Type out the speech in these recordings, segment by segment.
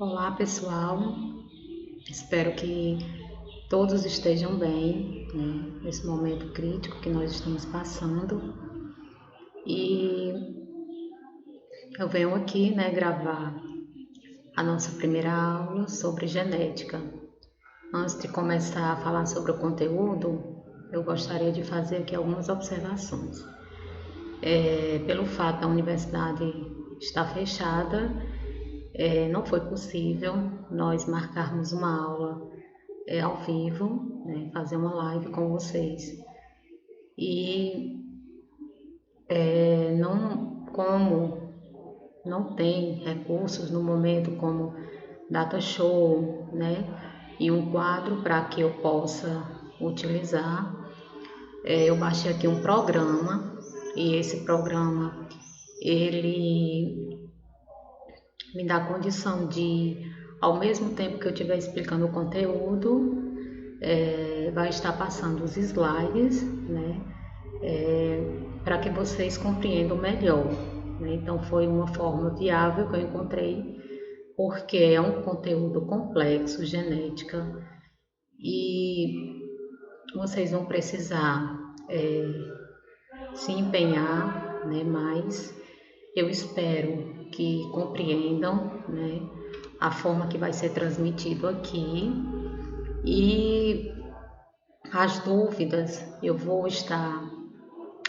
Olá, pessoal. Espero que todos estejam bem, né, nesse momento crítico que nós estamos passando. E eu venho aqui, né, gravar a nossa primeira aula sobre genética. Antes de começar a falar sobre o conteúdo, eu gostaria de fazer aqui algumas observações. Pelo fato da universidade estar fechada, não foi possível nós marcarmos uma aula ao vivo, né, fazer uma live com vocês. E como não tem recursos no momento como data show, né, e um quadro para que eu possa utilizar, eu baixei aqui um programa e esse programa ele me dá a condição de, ao mesmo tempo que eu estiver explicando o conteúdo, vai estar passando os slides, né, para que vocês compreendam melhor, né? Então foi uma forma viável que eu encontrei, porque é um conteúdo complexo, genética, e vocês vão precisar se empenhar, né, mais. Eu espero que compreendam, né, a forma que vai ser transmitido aqui. E as dúvidas eu vou estar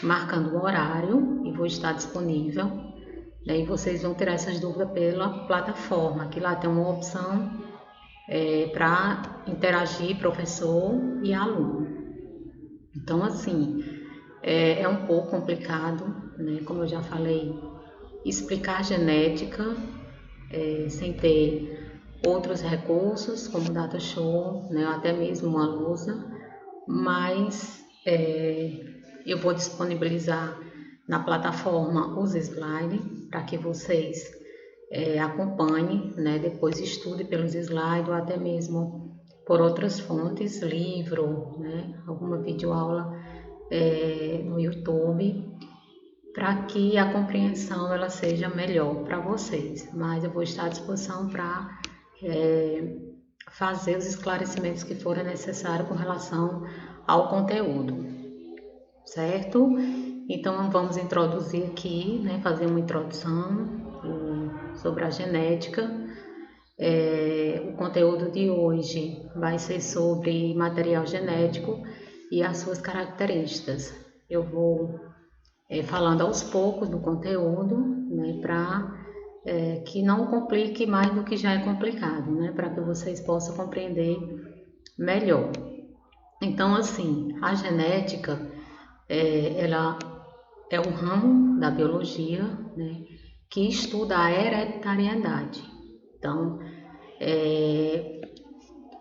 marcando um horário e vou estar disponível, né, e vocês vão ter essas dúvidas pela plataforma, que lá tem uma opção para interagir professor e aluno. Então, assim, é um pouco complicado, né, como eu já falei, explicar genética sem ter outros recursos, como data show, né, ou até mesmo uma lousa, mas eu vou disponibilizar na plataforma os slides para que vocês acompanhem, né, depois estude pelos slides ou até mesmo por outras fontes, livro, né, alguma videoaula no YouTube, para que a compreensão ela seja melhor para vocês. Mas eu vou estar à disposição para fazer os esclarecimentos que forem necessários com relação ao conteúdo, certo? Então vamos introduzir aqui, né, fazer uma introdução sobre a genética. O conteúdo de hoje vai ser sobre material genético e as suas características. Eu vou falando aos poucos do conteúdo, né, para que não complique mais do que já é complicado, né, para que vocês possam compreender melhor. Então, assim, a genética, ela é um ramo da biologia, né, que estuda a hereditariedade. Então,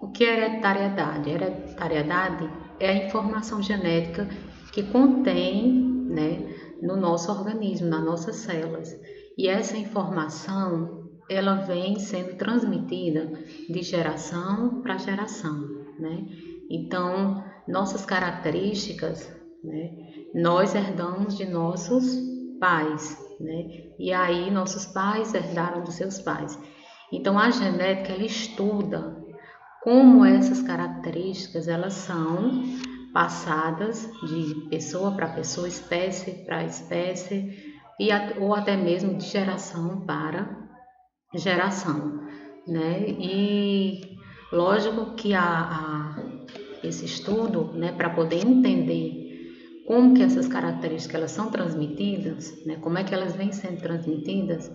o que é hereditariedade? Hereditariedade é a informação genética que contém, né, no nosso organismo, nas nossas células. E essa informação, ela vem sendo transmitida de geração para geração, né? Então, nossas características, né, nós herdamos de nossos pais, né? E aí nossos pais herdaram dos seus pais. Então, a genética, ela estuda como essas características elas são passadas de pessoa para pessoa, espécie para espécie, ou até mesmo de geração para geração, né? E lógico que esse estudo, né, para poder entender como que essas características elas são transmitidas, né, como é que elas vêm sendo transmitidas,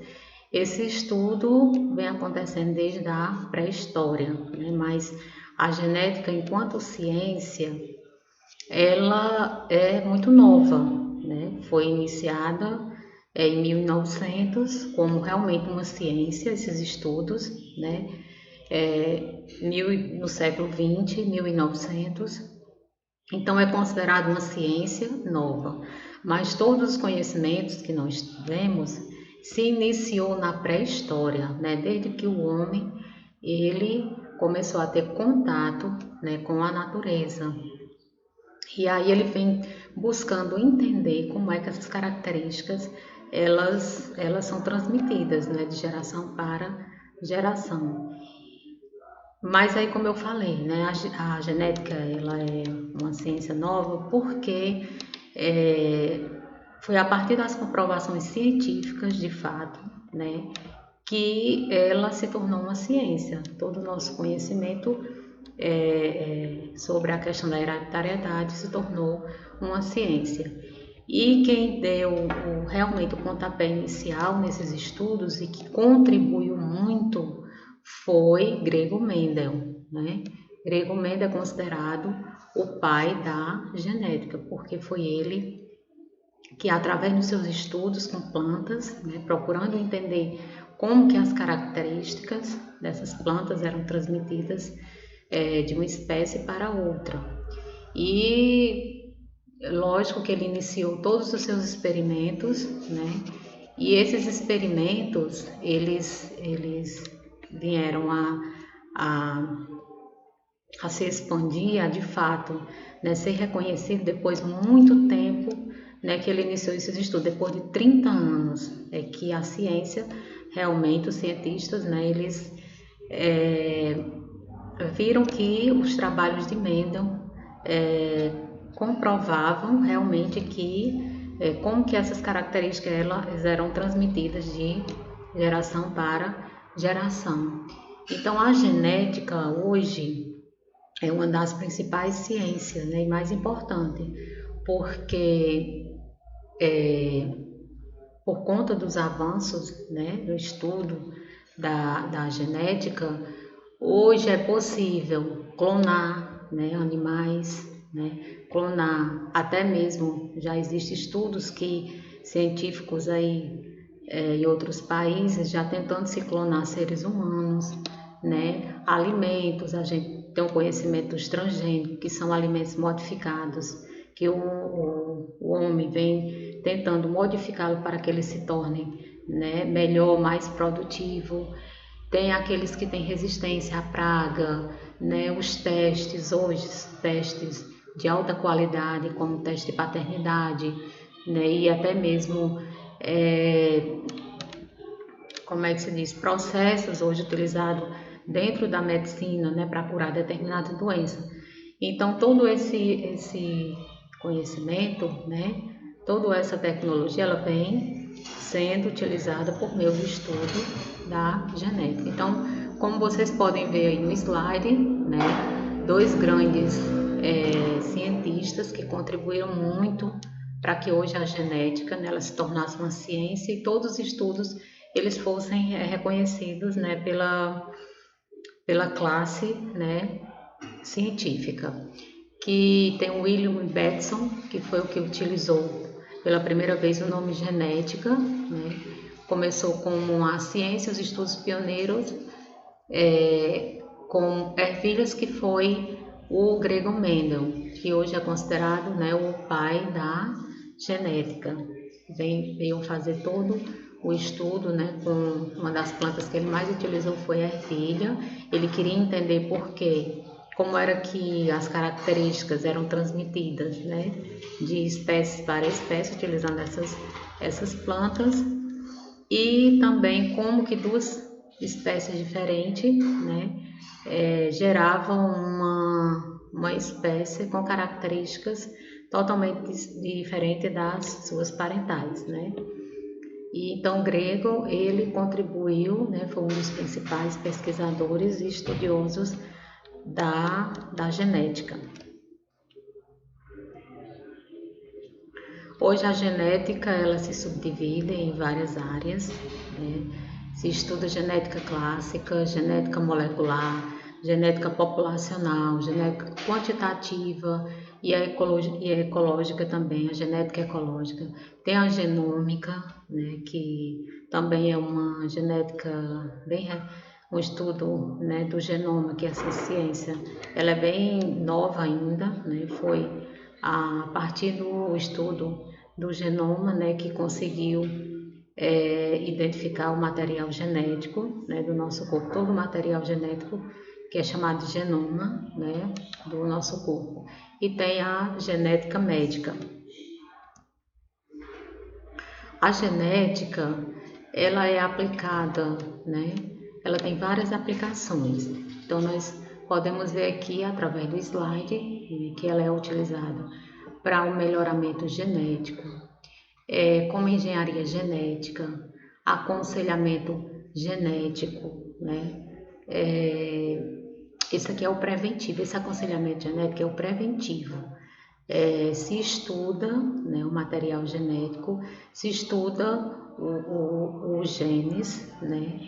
esse estudo vem acontecendo desde a pré-história, né? Mas a genética, enquanto ciência, ela é muito nova, né? Foi iniciada em 1900 como realmente uma ciência, esses estudos, né? No século 20, 1900. Então é considerado uma ciência nova, mas todos os conhecimentos que nós tivemos se iniciou na pré-história, né? Desde que o homem ele começou a ter contato, né, com a natureza. E aí ele vem buscando entender como é que essas características elas são transmitidas, né, de geração para geração. Mas aí, como eu falei, né, a genética ela é uma ciência nova porque é, foi a partir das comprovações científicas, de fato, né, que ela se tornou uma ciência. Todo o nosso conhecimento sobre a questão da hereditariedade se tornou uma ciência. E quem deu realmente o pontapé inicial nesses estudos e que contribuiu muito foi Grego Mendel, né? Grego Mendel é considerado o pai da genética, porque foi ele que, através dos seus estudos com plantas, né, procurando entender como que as características dessas plantas eram transmitidas de uma espécie para outra. E lógico que ele iniciou todos os seus experimentos, né? E esses experimentos, eles vieram a se expandir, a de fato, né, ser reconhecido depois de muito tempo, né, que ele iniciou esses estudos. Depois de 30 anos é que a ciência, realmente, os cientistas, né, eles viram que os trabalhos de Mendel comprovavam realmente que como que essas características elas eram transmitidas de geração para geração. Então, a genética hoje é uma das principais ciências, né, e mais importante, porque por conta dos avanços, né, do estudo da genética, hoje é possível clonar, né, animais, né, clonar, até mesmo já existem estudos que científicos aí em outros países já tentando se clonar seres humanos, né, alimentos, a gente tem um conhecimento dos transgênicos, que são alimentos modificados, que o homem vem tentando modificá-lo para que ele se torne, né, melhor, mais produtivo. Tem aqueles que têm resistência à praga, né? Os testes hoje, testes de alta qualidade, como o teste de paternidade, né? E até mesmo, como é que se diz, processos hoje utilizados dentro da medicina, né? Para curar determinada doença. Então, todo esse conhecimento, né? Toda essa tecnologia, ela vem sendo utilizada por meio do estudo da genética. Então, como vocês podem ver aí no slide, né, dois grandes cientistas que contribuíram muito para que hoje a genética, né, ela se tornasse uma ciência e todos os estudos eles fossem reconhecidos, né, pela classe, né, científica, que tem o William Batson, que foi o que utilizou pela primeira vez o nome genética, né? Começou como a ciência, os estudos pioneiros com ervilhas, que foi o Grego Mendel, que hoje é considerado, né, o pai da genética. Veio fazer todo o estudo, né, com uma das plantas que ele mais utilizou foi a ervilha. Ele queria entender por quê, como era que as características eram transmitidas, né, de espécies para espécie, utilizando essas plantas, e também como que duas espécies diferentes, né, geravam uma espécie com características totalmente diferentes das suas parentais, né. E então Grego, ele contribuiu, né, foi um dos principais pesquisadores e estudiosos da genética. Hoje a genética ela se subdivide em várias áreas, né? Se estuda genética clássica, genética molecular, genética populacional, genética quantitativa e a ecológica também, a genética ecológica. Tem a genômica, né, que também é uma genética bem um estudo, né, do genoma, que essa ciência ela é bem nova ainda, né? Foi a partir do estudo do genoma, né, que conseguiu identificar o material genético, né, do nosso corpo, todo o material genético que é chamado de genoma, né, do nosso corpo. E tem a genética médica. A genética, ela é aplicada, né, ela tem várias aplicações. Então, nós podemos ver aqui, através do slide, que ela é utilizada para o melhoramento genético, como engenharia genética, aconselhamento genético, né? Esse aqui é o preventivo, esse aconselhamento genético é o preventivo. Se estuda, né, o material genético, se estuda os genes, né,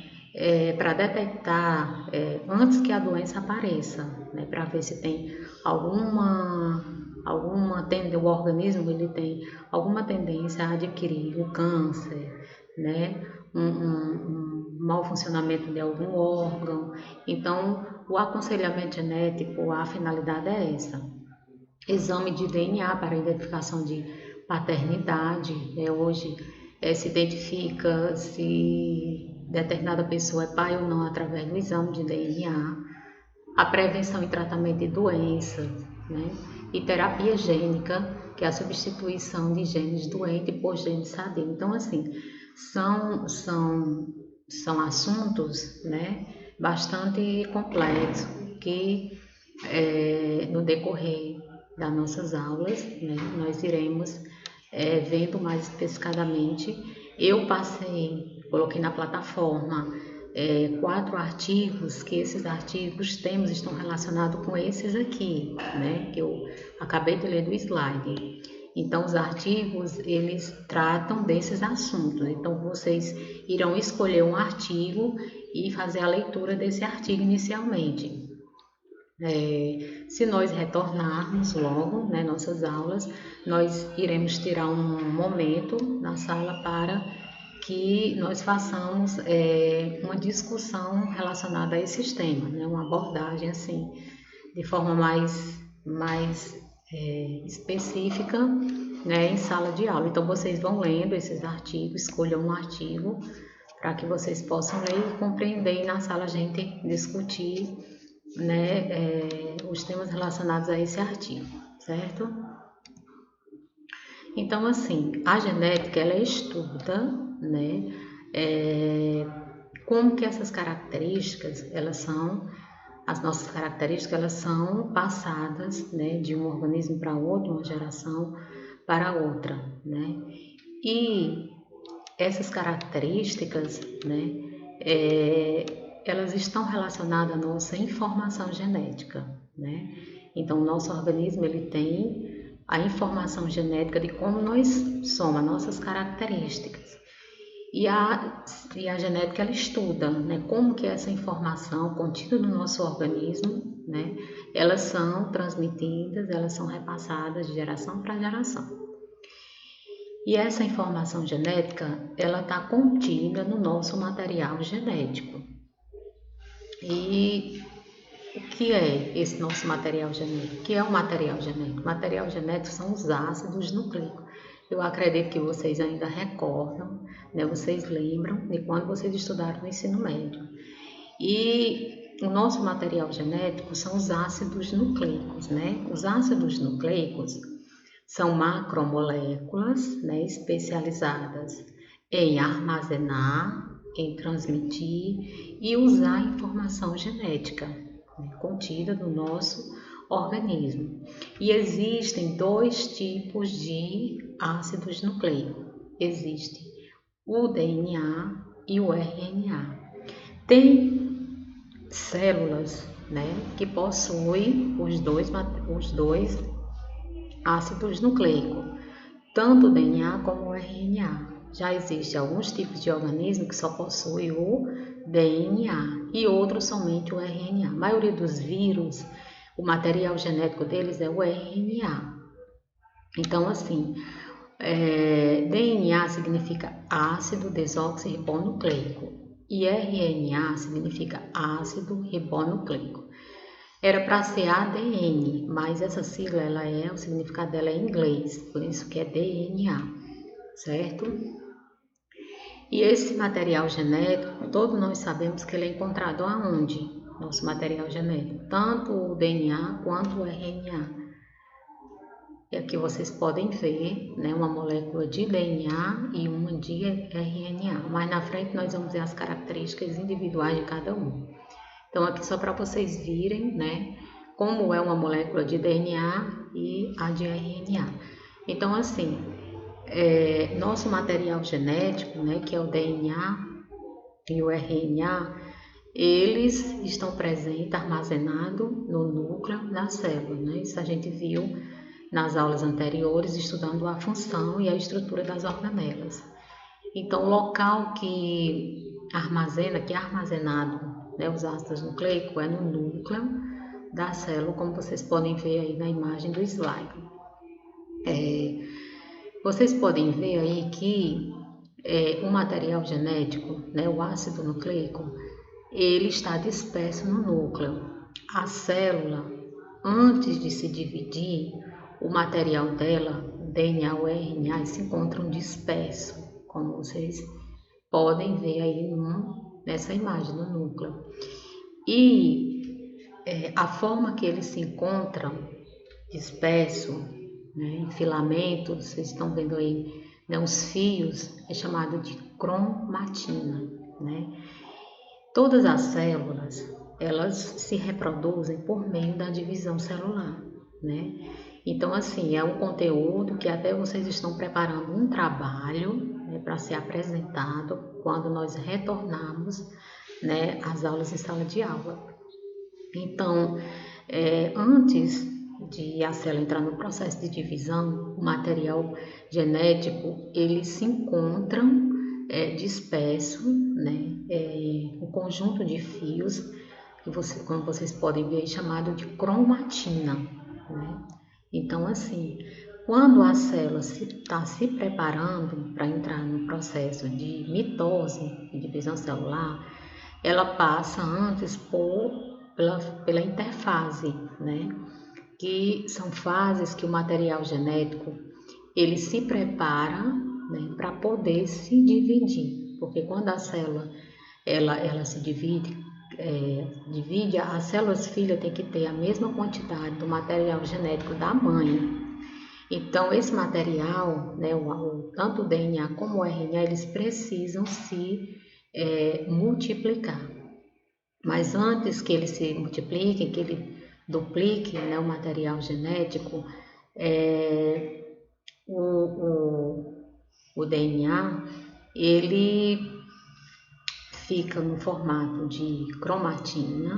para detectar antes que a doença apareça, né, para ver se tem alguma o organismo ele tem alguma tendência a adquirir o câncer, né, um mau funcionamento de algum órgão. Então, o aconselhamento genético, a finalidade é essa. Exame de DNA para identificação de paternidade. Hoje se identifica se determinada pessoa é pai ou não através do exame de DNA. A prevenção e tratamento de doenças, né? E terapia gênica, que é a substituição de genes doentes por genes sadios. Então, assim, são assuntos, né, bastante complexos que no decorrer das nossas aulas, né, nós iremos vendo mais especificadamente. Eu coloquei na plataforma 4 artigos, que esses artigos, temas estão relacionados com esses aqui, né, que eu acabei de ler do slide. Então, os artigos, eles tratam desses assuntos. Então, vocês irão escolher um artigo e fazer a leitura desse artigo inicialmente. Se nós retornarmos logo, né, nossas aulas, nós iremos tirar um momento na sala para que nós façamos uma discussão relacionada a esses temas, né, uma abordagem assim, de forma mais específica, né, em sala de aula. Então, vocês vão lendo esses artigos, escolham um artigo para que vocês possam ler e compreender, e na sala a gente discutir, né, os temas relacionados a esse artigo, certo? Então, assim, a genética, ela estuda, né, como que essas características, as nossas características, elas são passadas, né, de um organismo para outro, uma geração para outra, né? E essas características, né, elas estão relacionadas à nossa informação genética, né? Então, o nosso organismo, ele tem a informação genética de como nós somos, as nossas características. E a genética, ela estuda, né, como que essa informação contida no nosso organismo, né, elas são transmitidas, elas são repassadas de geração para geração. E essa informação genética, ela está contida no nosso material genético. E o que é esse nosso material genético? O que é o material genético? O material genético são os ácidos nucleicos. Eu acredito que vocês ainda recordam, né? Vocês lembram de quando vocês estudaram no ensino médio. E o nosso material genético são os ácidos nucleicos, né? Os ácidos nucleicos são macromoléculas, né, especializadas em armazenar, em transmitir e usar a informação genética, né, contida no nosso organismo. E existem 2 tipos de ácidos nucleicos. Existe o DNA e o RNA. Tem células, né, que possuem os dois ácidos nucleicos, tanto o DNA como o RNA. Já existem alguns tipos de organismos que só possuem o DNA e outros somente o RNA. A maioria dos vírus, o material genético deles é o RNA. Então, assim, DNA significa ácido desoxirribonucleico e RNA significa ácido ribonucleico. Era para ser ADN, mas essa sigla, o significado dela é em inglês, por isso que é DNA, certo? E esse material genético, todos nós sabemos que ele é encontrado aonde? Nosso material genético, tanto o DNA quanto o RNA. E aqui vocês podem ver, né, uma molécula de DNA e uma de RNA. Mais na frente nós vamos ver as características individuais de cada um. Então aqui só para vocês virem, né, como é uma molécula de DNA e a de RNA. Então assim, nosso material genético, né, que é o DNA e o RNA, eles estão presentes, armazenados no núcleo da célula, né? Isso a gente viu nas aulas anteriores, estudando a função e a estrutura das organelas. Então, o local que é armazenado, né, os ácidos nucleicos, é no núcleo da célula, como vocês podem ver aí na imagem do slide. Vocês podem ver aí que o material genético, né, o ácido nucleico, ele está disperso no núcleo. A célula, antes de se dividir, o material dela, o DNA ou RNA, se encontram dispersos, como vocês podem ver aí nessa imagem no núcleo. E a forma que eles se encontram disperso, né, em filamentos, vocês estão vendo aí, né, os fios, é chamado de cromatina, né? Todas as células, elas se reproduzem por meio da divisão celular, né? Então, assim, é um conteúdo que até vocês estão preparando um trabalho, né, para ser apresentado quando nós retornarmos, né, às aulas em sala de aula. Então, antes de a célula entrar no processo de divisão, o material genético, eles se encontram disperso, né, um conjunto de fios, que como vocês podem ver, chamado de cromatina, né? Então, assim, quando a célula está se preparando para entrar no processo de mitose e divisão celular, ela passa antes pela interfase, né? Que são fases que o material genético ele se prepara, né, para poder se dividir, porque quando a célula ela se divide, as células filhas têm que ter a mesma quantidade do material genético da mãe. Então, esse material, né, tanto o DNA como o RNA, eles precisam se multiplicar. Mas antes que eles se multipliquem, que ele duplique, né, o material genético, o DNA, ele fica no formato de cromatina,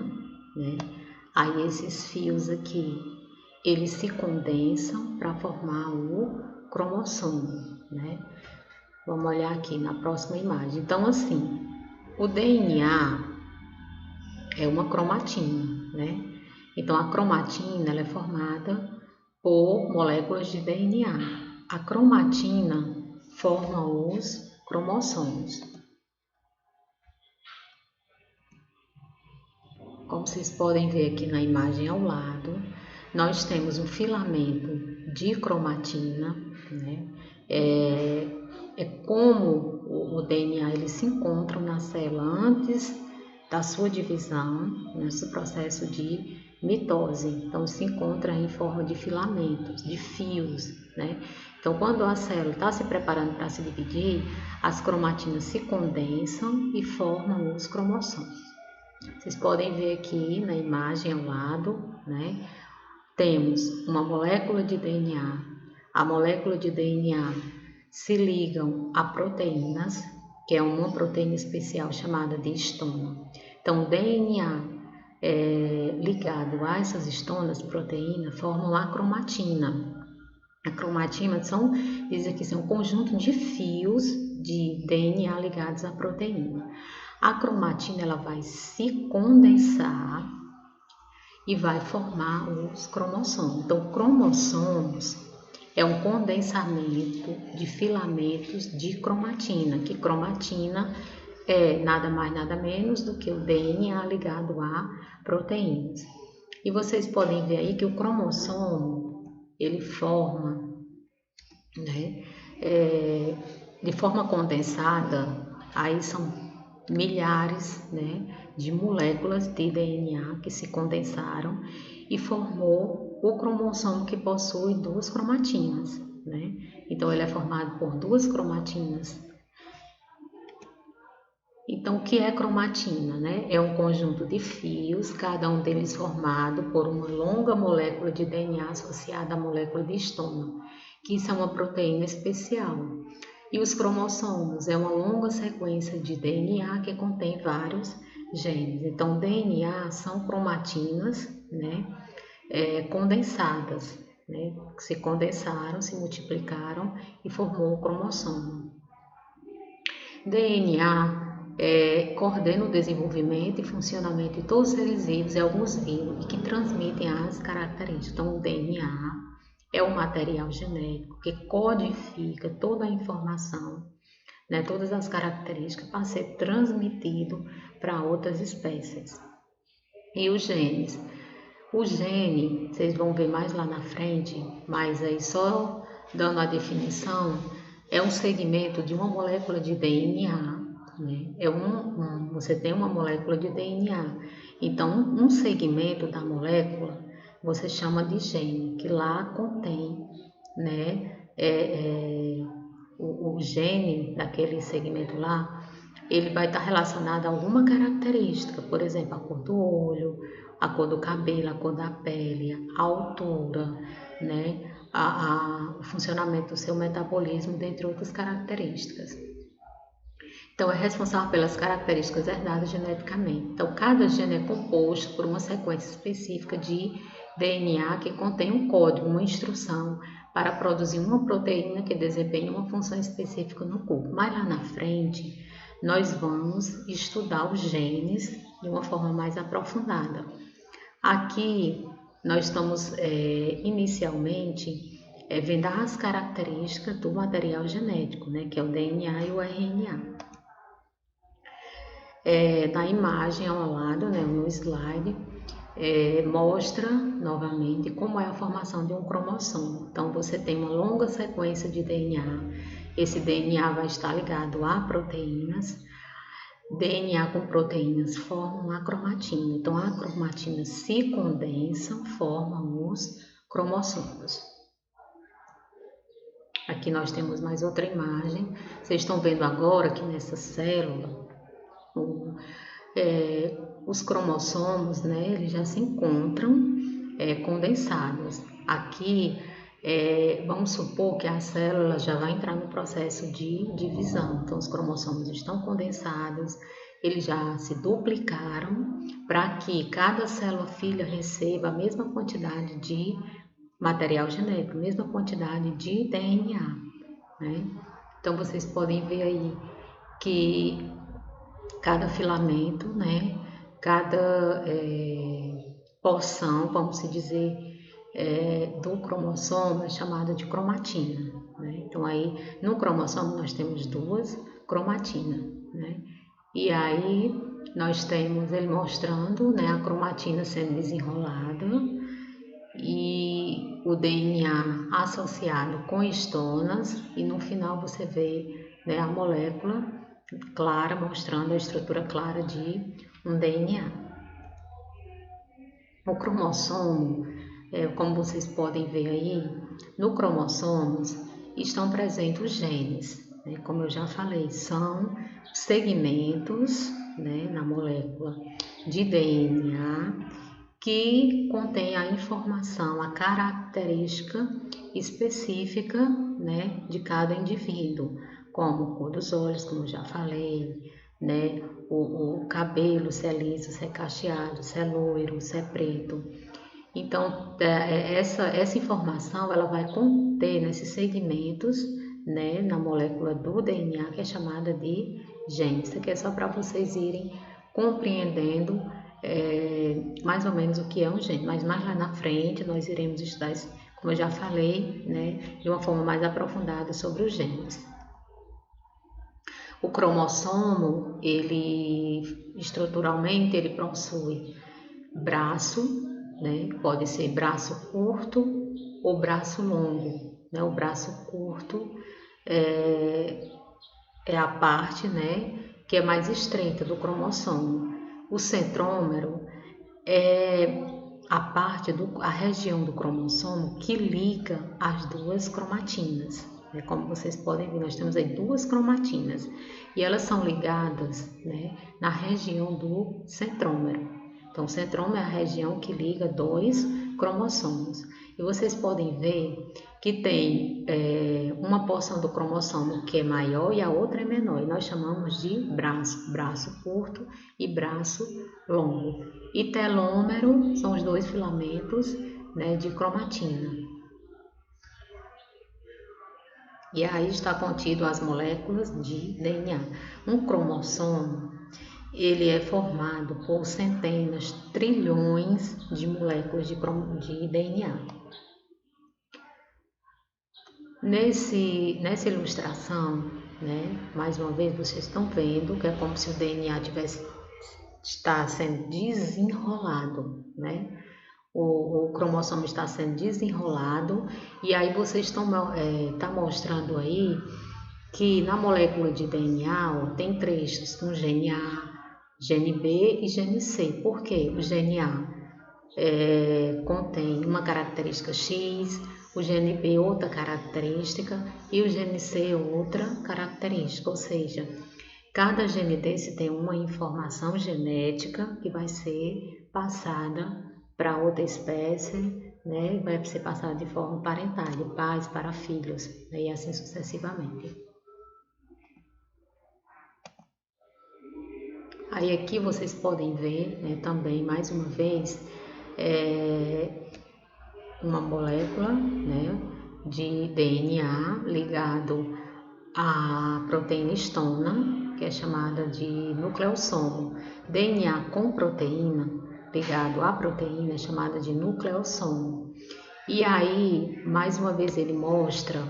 né? Aí esses fios aqui, eles se condensam para formar o cromossomo, né? Vamos olhar aqui na próxima imagem. Então, assim, o DNA é uma cromatina, né? Então, a cromatina ela é formada por moléculas de DNA. A cromatina forma os cromossomos. Como vocês podem ver aqui na imagem ao lado, nós temos um filamento de cromatina, né? Como o DNA ele se encontra na célula antes da sua divisão, nesse processo de mitose. Então, se encontra em forma de filamentos, de fios, né? Então, quando a célula está se preparando para se dividir, as cromatinas se condensam e formam os cromossomos. Vocês podem ver aqui na imagem ao lado, né? Temos uma molécula de DNA. A molécula de DNA se ligam a proteínas, que é uma proteína especial chamada de histona. Então, o DNA ligado a essas histonas, proteínas, formam a cromatina. A cromatina diz aqui, são um conjunto de fios de DNA ligados à proteína. A cromatina ela vai se condensar e vai formar os cromossomos. Então, cromossomos é um condensamento de filamentos de cromatina, que cromatina é nada mais nada menos do que o DNA ligado a proteínas. E vocês podem ver aí que o cromossomo ele forma, né, de forma condensada, aí são milhares, né, de moléculas de DNA que se condensaram e formou o cromossomo que possui duas cromatinas, né? Então, ele é formado por duas cromatinas. Então, o que é cromatina, né? É um conjunto de fios, cada um deles formado por uma longa molécula de DNA associada à molécula de histona, que isso é uma proteína especial. E os cromossomos é uma longa sequência de DNA que contém vários genes. Então, DNA são cromatinas, né? Condensadas, né? Que se condensaram, se multiplicaram e formou o cromossomo. DNA coordena o desenvolvimento e funcionamento de todos os seres vivos e alguns vírus e que transmitem as características. Então, o DNA é o material genético que codifica toda a informação, né, todas as características para ser transmitido para outras espécies. E os genes? O gene, vocês vão ver mais lá na frente, mas aí só dando a definição, é um segmento de uma molécula de DNA, né? Você tem uma molécula de DNA, então um segmento da molécula você chama de gene, que lá contém, né, o gene daquele segmento lá, ele vai estar relacionado a alguma característica, por exemplo, a cor do olho, a cor do cabelo, a cor da pele, a altura, né, o funcionamento do seu metabolismo, dentre outras características. Então, é responsável pelas características herdadas geneticamente. Então, cada gene é composto por uma sequência específica de DNA que contém um código, uma instrução para produzir uma proteína que desempenha uma função específica no corpo. Mas lá na frente, nós vamos estudar os genes de uma forma mais aprofundada. Aqui, nós estamos inicialmente vendo as características do material genético, né, que é o DNA e o RNA. Na imagem ao lado, né, no slide, mostra novamente como é a formação de um cromossomo. Então, você tem uma longa sequência de DNA. Esse DNA vai estar ligado a proteínas. DNA com proteínas formam a cromatina. Então, a cromatina se condensa, formam os cromossomos. Aqui nós temos mais outra imagem. Vocês estão vendo agora que nessa célula, os cromossomos, né, eles já se encontram condensados. Aqui, vamos supor que a célula já vai entrar no processo de divisão. Então, os cromossomos estão condensados, eles já se duplicaram para que cada célula filha receba a mesma quantidade de material genético, a mesma quantidade de DNA, né? Então, vocês podem ver aí que cada filamento, né, cada porção, vamos dizer, do cromossomo é chamada de cromatina, né? Então aí no cromossomo nós temos duas cromatinas, né? E aí nós temos ele mostrando, né, a cromatina sendo desenrolada e o DNA associado com histonas e no final você vê, né, a molécula clara, mostrando a estrutura clara de um DNA. O cromossomo, como vocês podem ver aí, no cromossomos estão presentes os genes, né? Como eu já falei, são segmentos, né, na molécula de DNA que contém a informação, a característica específica, né, de cada indivíduo, como cor dos olhos, como eu já falei, né, o cabelo, se é liso, se é cacheado, se é loiro, se é preto. Então, essa informação ela vai conter nesses segmentos, né, na molécula do DNA, que é chamada de gene. Isso aqui é só para vocês irem compreendendo mais ou menos o que é um gene, mas mais lá na frente nós iremos estudar isso, como eu já falei, né, de uma forma mais aprofundada sobre os genes. O cromossomo, ele estruturalmente ele possui braço, né, pode ser braço curto ou braço longo, né? O braço curto é a parte, né, que é mais estreita do cromossomo. O centrômero é a região do cromossomo que liga as duas cromatinas. Como vocês podem ver, nós temos aí duas cromatinas e elas são ligadas, né, na região do centrômero. Então, o centrômero é a região que liga dois cromossomos. E vocês podem ver que tem uma porção do cromossomo que é maior e a outra é menor. E nós chamamos de braço curto e braço longo. E telômero são os dois filamentos, né, de cromatina. E aí está contido as moléculas de DNA. Um cromossomo, ele é formado por centenas, trilhões de moléculas de DNA. Nessa ilustração, né, mais uma vez vocês estão vendo que é como se o DNA está sendo desenrolado, né? O cromossomo está sendo desenrolado e aí vocês estão tá mostrando aí que na molécula de DNA tem trechos com gene A, gene B e gene C. Por quê? O gene A contém uma característica X, o gene B outra característica e o gene C outra característica, ou seja, cada gene desse tem uma informação genética que vai ser passada para outra espécie, né? Vai ser passada de forma parental, de pais para filhos, né? E assim sucessivamente. Aí aqui vocês podem ver, né, também mais uma vez uma molécula, né, de DNA ligado à proteína histona, que é chamada de nucleossomo. DNA com proteína ligado à proteína é chamada de nucleossomo. E aí, mais uma vez, ele mostra,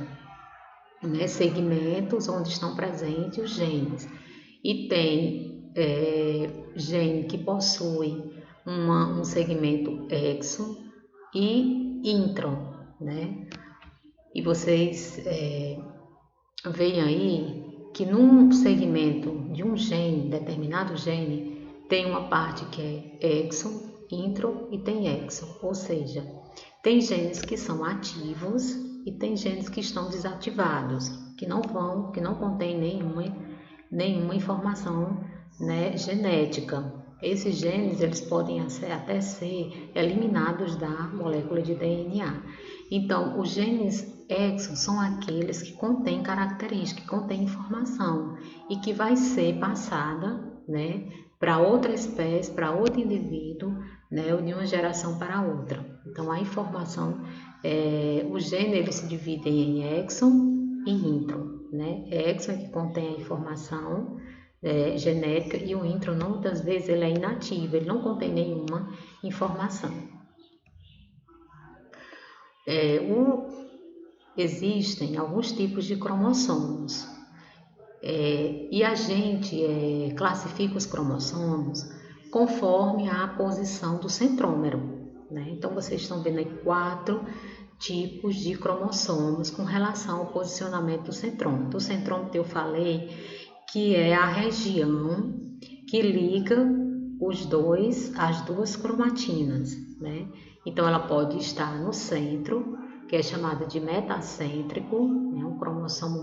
né, segmentos onde estão presentes os genes. E tem gene que possui um segmento exo e intron, né? E vocês veem aí que num segmento de um gene, determinado gene, tem uma parte que é exon, intron e tem exon, ou seja, tem genes que são ativos e tem genes que estão desativados, que não contêm nenhuma informação, né, genética. Esses genes eles podem até ser eliminados da molécula de DNA. Então, os genes exon são aqueles que contêm características, que contêm informação e que vai ser passada, né, para outra espécie, para outro indivíduo, né, de uma geração para outra. Então, a informação, os genes eles se dividem em exon e intron, né? Exon é que contém a informação genética e o intron, muitas vezes, ele é inativo, ele não contém nenhuma informação. Existem alguns tipos de cromossomos e a gente classifica os cromossomos conforme a posição do centrômero, né? Então, vocês estão vendo aí 4 tipos de cromossomos com relação ao posicionamento do centrômero. O centrômero eu falei que é a região que liga as duas cromatinas, né? Então, ela pode estar no centro, que é chamada de metacêntrico, né? Um cromossomo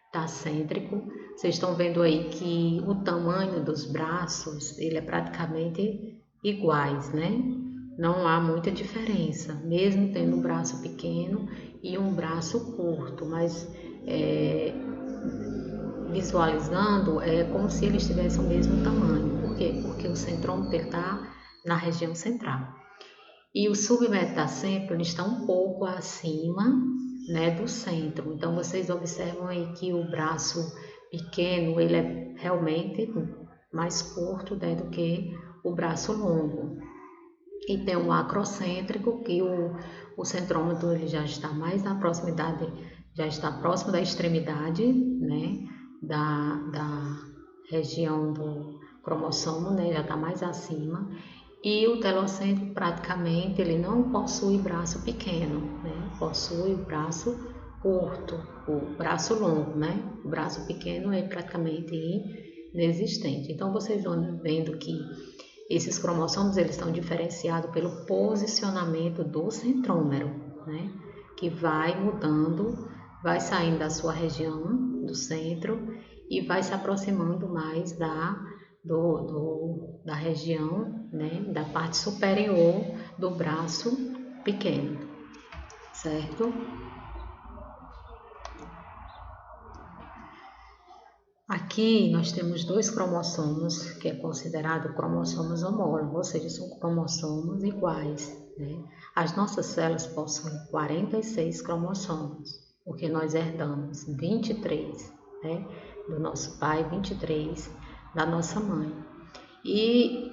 metacêntrico. Vocês estão vendo aí que o tamanho dos braços, ele é praticamente iguais, né? Não há muita diferença, mesmo tendo um braço pequeno e um braço curto, mas visualizando é como se eles tivessem o mesmo tamanho. Por quê? Porque o centrômero está na região central. E o submetacêntrico está um pouco acima, né, do centro. Então, vocês observam aí que o braço pequeno, ele é realmente mais curto, né, do que o braço longo. E tem o acrocêntrico, que o centrômero ele já está mais na proximidade, já está próximo da extremidade, né, da região do cromossomo, né, já está mais acima. E o telocêntrico praticamente ele não possui braço pequeno, né, possui o braço curto, o braço longo, né, o braço pequeno é praticamente inexistente. Então vocês vão vendo que Esses cromossomos eles estão diferenciados pelo posicionamento do centrômero, né? Que vai mudando, vai saindo da sua região do centro e vai se aproximando mais da região, né? Da parte superior do braço pequeno, certo? Aqui nós temos dois cromossomos, que é considerado cromossomos homólogos, ou seja, são cromossomos iguais, né? As nossas células possuem 46 cromossomos, porque nós herdamos 23, né? Do nosso pai, 23 da nossa mãe. E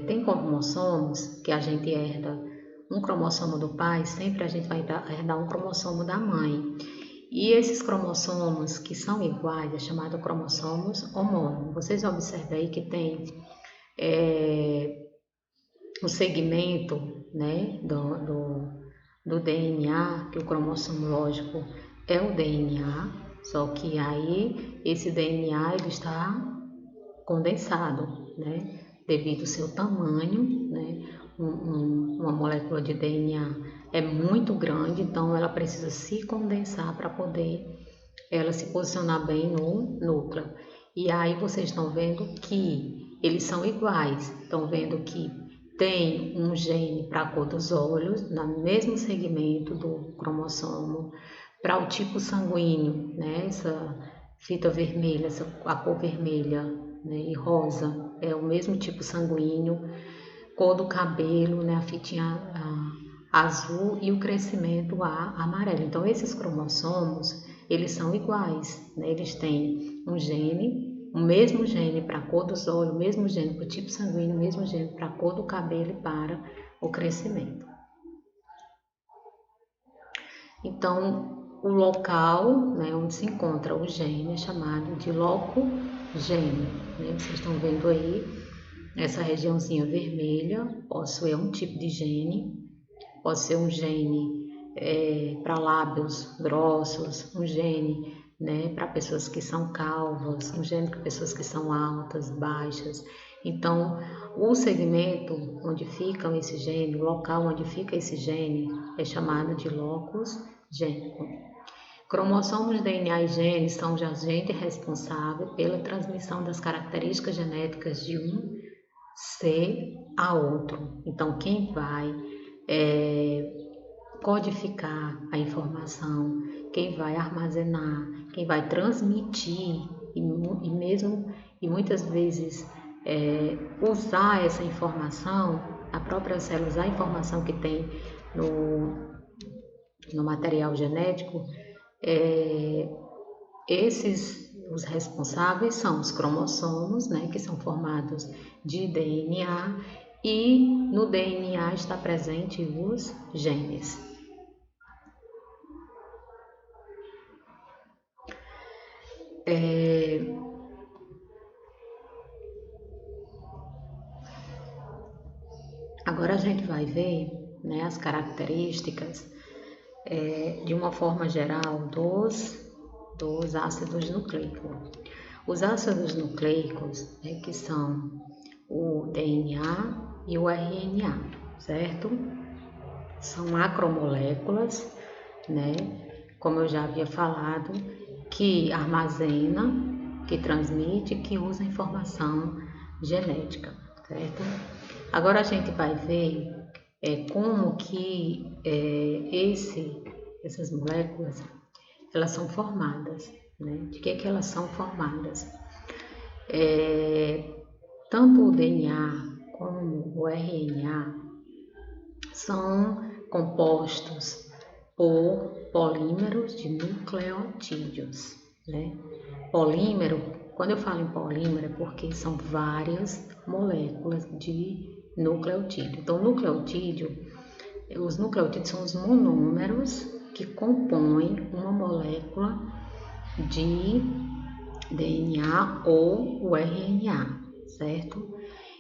tem cromossomos que a gente herda um cromossomo do pai, sempre a gente vai herdar um cromossomo da mãe. E esses cromossomos que são iguais é chamado cromossomos homólogos. Vocês observam aí que tem o segmento, né, do DNA, que o cromossomo lógico é o DNA, só que aí esse DNA ele está condensado, né, devido ao seu tamanho, né, uma molécula de DNA é muito grande, então ela precisa se condensar para poder ela se posicionar bem no núcleo. E aí vocês estão vendo que eles são iguais, estão vendo que tem um gene para a cor dos olhos, no mesmo segmento do cromossomo, para o tipo sanguíneo, né, essa fita vermelha, a cor vermelha, né, e rosa, é o mesmo tipo sanguíneo, cor do cabelo, né, a fitinha azul e o crescimento amarelo. Então, esses cromossomos, eles são iguais, né, eles têm um gene, o mesmo gene para a cor dos olhos, o mesmo gene para o tipo sanguíneo, o mesmo gene para a cor do cabelo e para o crescimento. Então, o local, né, onde se encontra o gene é chamado de locogênio, né? Vocês estão vendo aí, essa regiãozinha vermelha possui um tipo de gene, pode ser um gene para lábios grossos, um gene, né, para pessoas que são calvas, um gene para pessoas que são altas, baixas. Então, o segmento onde fica esse gene, o local onde fica esse gene, é chamado de locus gênico. Cromossomos, DNA e genes são os agentes responsáveis pela transmissão das características genéticas de um ser a outro. Então, quem vai codificar a informação, quem vai armazenar, quem vai transmitir e muitas vezes usar essa informação, a própria célula usar a informação que tem no material genético, os responsáveis são os cromossomos, né, que são formados de DNA, e no DNA está presente os genes. Agora a gente vai ver, né, as características de uma forma geral dos ácidos nucleicos. Os ácidos nucleicos, né, que são o DNA e o RNA, certo? São macromoléculas, né, como eu já havia falado, que armazena, que transmite, que usa informação genética, certo? Agora a gente vai ver como que essas moléculas elas são formadas, né? De que elas são formadas? Tanto o DNA como o RNA são compostos por polímeros de nucleotídeos, né? Polímero, quando eu falo em polímero, é porque são várias moléculas de nucleotídeo. Então, os nucleotídeos são os monômeros que compõem uma molécula de DNA ou o RNA, certo?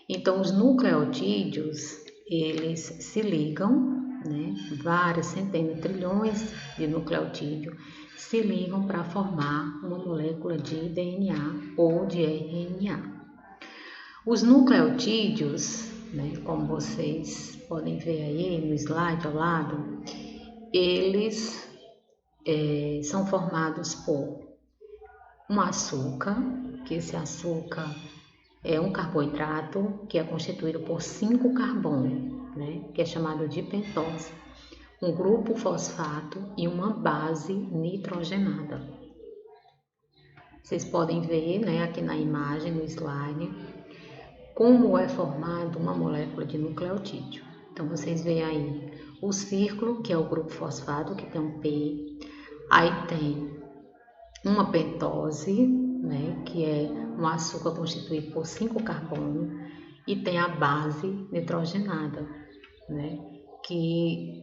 Então, os nucleotídeos, eles se ligam, né? Várias centenas, trilhões de nucleotídeos se ligam para formar uma molécula de DNA ou de RNA. Os nucleotídeos, né, como vocês podem ver aí no slide ao lado, eles são formados por um açúcar, que esse açúcar é um carboidrato que é constituído por 5 carbonos, né, que é chamado de pentose, um grupo fosfato e uma base nitrogenada. Vocês podem ver, né, aqui na imagem, no slide, como é formado uma molécula de nucleotídeo. Então, vocês veem aí o círculo, que é o grupo fosfato, que tem um P. Aí tem uma pentose, né, que é um açúcar constituído por 5 carbonos. E tem a base nitrogenada, né, que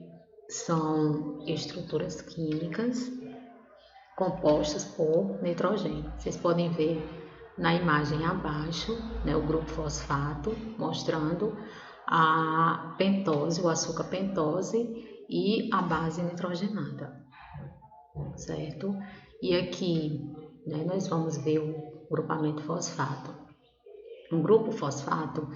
são estruturas químicas compostas por nitrogênio. Vocês podem ver na imagem abaixo, né, o grupo fosfato, mostrando a pentose, o açúcar pentose e a base nitrogenada, certo? E aqui, né, nós vamos ver o grupamento fosfato. Um grupo fosfato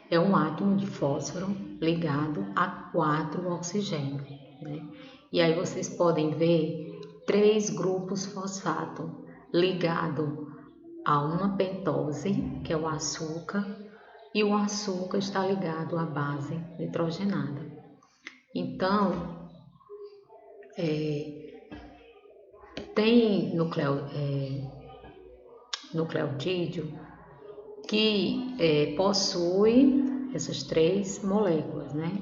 é um átomo de fósforo ligado a 4 oxigênios, né? E aí vocês podem ver 3 grupos fosfato ligado a uma pentose, que é o açúcar, e o açúcar está ligado à base nitrogenada. Então, tem nucleotídeo que possui essas 3 moléculas, né?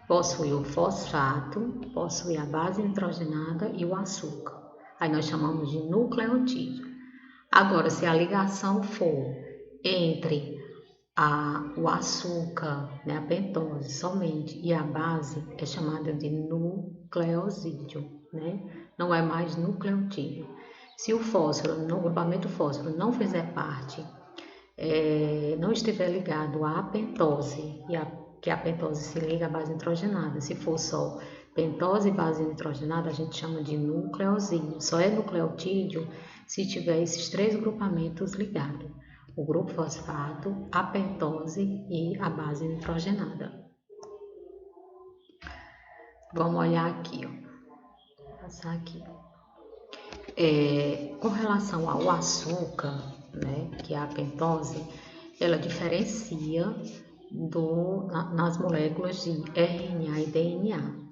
Possui o fosfato, possui a base nitrogenada e o açúcar. Aí nós chamamos de nucleotídeo. Agora, se a ligação for entre o açúcar, né, a pentose somente, e a base, é chamada de nucleosídeo, né? Não é mais nucleotídeo. Se o fósforo, no grupamento fósforo, não fizer parte, não estiver ligado à pentose, que a pentose se liga à base nitrogenada, se for só pentose e base nitrogenada, a gente chama de nucleosídeo. Só é nucleotídeo se tiver esses 3 grupamentos ligados: o grupo fosfato, a pentose e a base nitrogenada. Vamos olhar aqui, ó. Vou passar aqui. Com relação ao açúcar, né, que é a pentose, ela diferencia nas moléculas de RNA e DNA.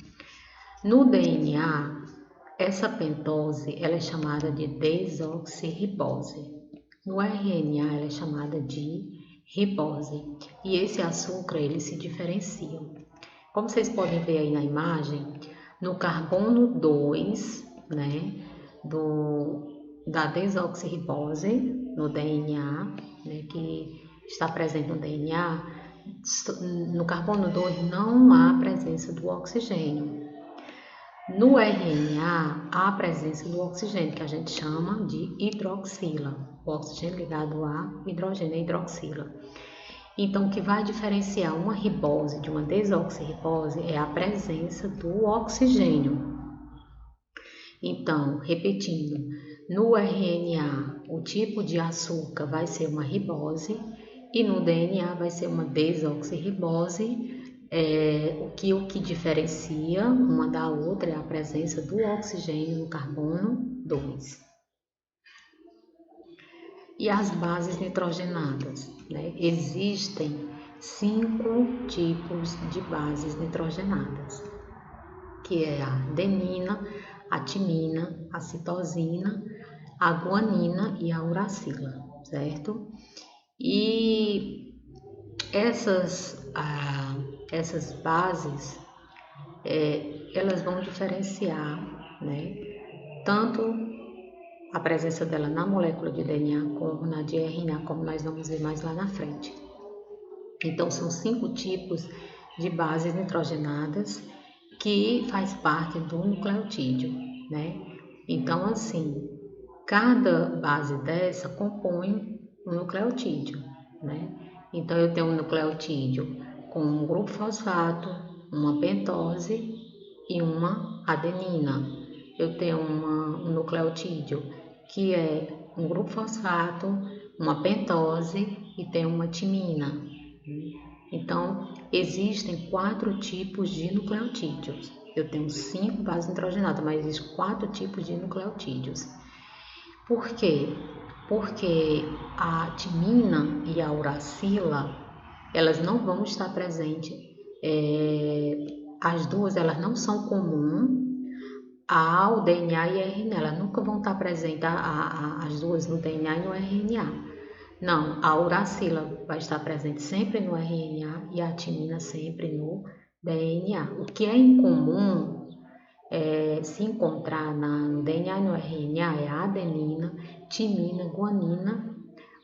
No DNA, essa pentose ela é chamada de desoxirribose. No RNA, ela é chamada de ribose. E esse açúcar, eles se diferenciam. Como vocês podem ver aí na imagem, no carbono 2, né, da desoxirribose, no DNA, né, que está presente no DNA, no carbono 2 não há presença do oxigênio. No RNA, há a presença do oxigênio, que a gente chama de hidroxila, o oxigênio ligado a hidrogênio, a hidroxila. Então, o que vai diferenciar uma ribose de uma desoxirribose é a presença do oxigênio. Então, repetindo, no RNA, o tipo de açúcar vai ser uma ribose e no DNA vai ser uma desoxirribose. O que diferencia uma da outra é a presença do oxigênio no carbono 2. E as bases nitrogenadas, né? Existem 5 tipos de bases nitrogenadas, que é a adenina, a timina, a citosina, a guanina e a uracila, certo? E essas bases, elas vão diferenciar, né, tanto a presença dela na molécula de DNA como na de RNA, como nós vamos ver mais lá na frente. Então, são 5 tipos de bases nitrogenadas que faz parte do nucleotídeo, né? Então, assim, cada base dessa compõe um nucleotídeo, né? Então, eu tenho um nucleotídeo com um grupo fosfato, uma pentose e uma adenina. Eu tenho um nucleotídeo que é um grupo fosfato, uma pentose e tem uma timina. Então, existem 4 tipos de nucleotídeos. Eu tenho 5 bases nitrogenadas, mas existem 4 tipos de nucleotídeos. Por quê? Porque a timina e a uracila, elas não vão estar presentes. As duas, elas não são comuns ao DNA e RNA. Elas nunca vão estar presentes, as duas, no DNA e no RNA. Não, a uracila vai estar presente sempre no RNA e a timina sempre no DNA. O que é incomum se encontrar no DNA e no RNA é a adenina, timina, guanina,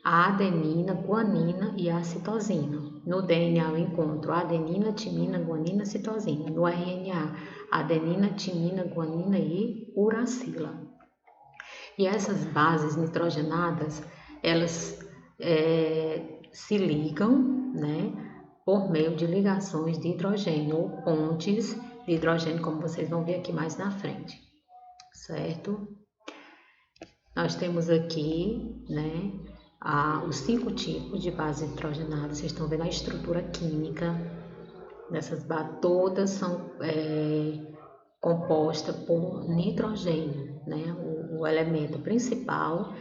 a adenina, guanina e a citosina. No DNA eu encontro adenina, timina, guanina, citosina. No RNA, adenina, timina, guanina e uracila. E essas bases nitrogenadas, elas se ligam, né, por meio de ligações de hidrogênio ou pontes de hidrogênio, como vocês vão ver aqui mais na frente, certo? Nós temos aqui, né, os 5 tipos de bases nitrogenadas. Vocês estão vendo a estrutura química dessas bases, todas são compostas por nitrogênio, né, o elemento principal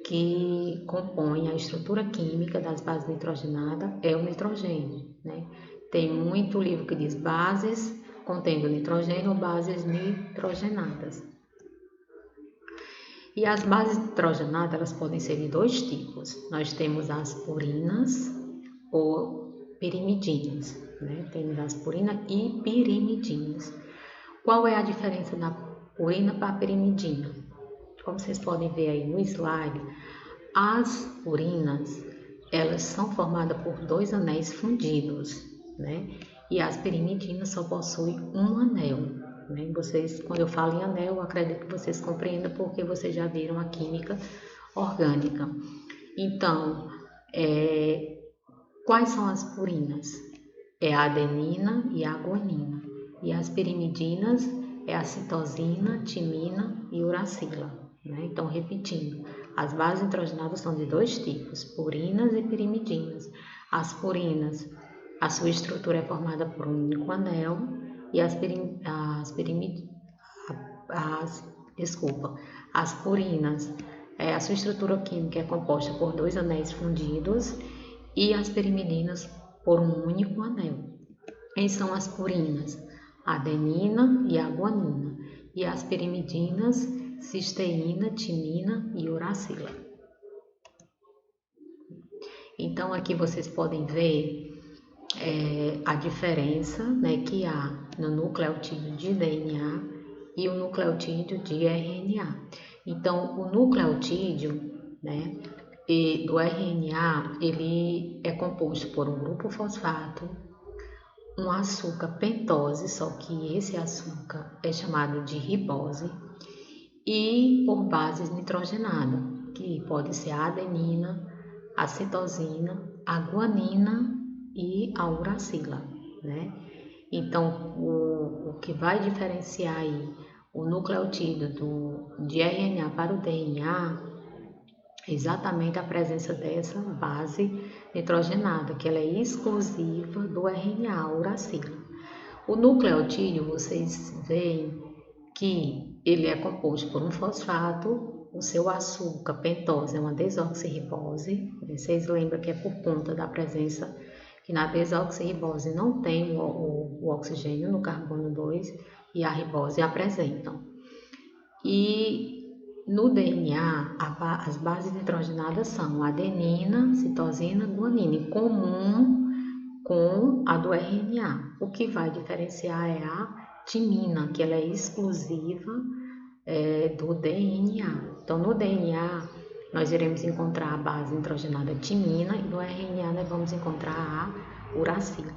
que compõe a estrutura química das bases nitrogenadas é o nitrogênio, né? Tem muito livro que diz bases contendo nitrogênio ou bases nitrogenadas. E as bases nitrogenadas, elas podem ser de 2 tipos. Nós temos as purinas ou pirimidinas, né? Temos as purinas e pirimidinas. Qual é a diferença da purina para a pirimidina? Como vocês podem ver aí no slide, as purinas, elas são formadas por 2 anéis fundidos, né? E as pirimidinas só possuem um anel, né? Vocês, quando eu falo em anel, eu acredito que vocês compreendam porque vocês já viram a química orgânica. Então, quais são as purinas? É a adenina e a guanina. E as pirimidinas é a citosina, timina e uracila. Né? Então, repetindo, as bases nitrogenadas são de 2 tipos, purinas e pirimidinas. As purinas, a sua estrutura é formada por um único anel e as purinas, a sua estrutura química é composta por 2 anéis fundidos e as pirimidinas por um único anel. Quem são as purinas? A adenina e a guanina. E as pirimidinas, cisteína, timina e uracila. Então, aqui vocês podem ver a diferença, né, que há no nucleotídeo de DNA e o nucleotídeo de RNA. Então, o nucleotídeo, né, do RNA, ele é composto por um grupo fosfato, um açúcar pentose, só que esse açúcar é chamado de ribose, e por bases nitrogenadas, que pode ser a adenina, a citosina, a guanina e a uracila, né? Então, o que vai diferenciar aí o nucleotídeo de RNA para o DNA é exatamente a presença dessa base nitrogenada, que ela é exclusiva do RNA, a uracila. O nucleotídeo, vocês veem que ele é composto por um fosfato, o seu açúcar pentose é uma desoxirribose. Vocês lembram que é por conta da presença que na desoxirribose não tem o oxigênio no carbono 2 e a ribose apresentam. E no DNA, as bases nitrogenadas são adenina, citosina, guanina, em comum com a do RNA. O que vai diferenciar é a timina, que ela é exclusiva do DNA. Então, no DNA, nós iremos encontrar a base nitrogenada timina e no RNA nós vamos encontrar a uracila.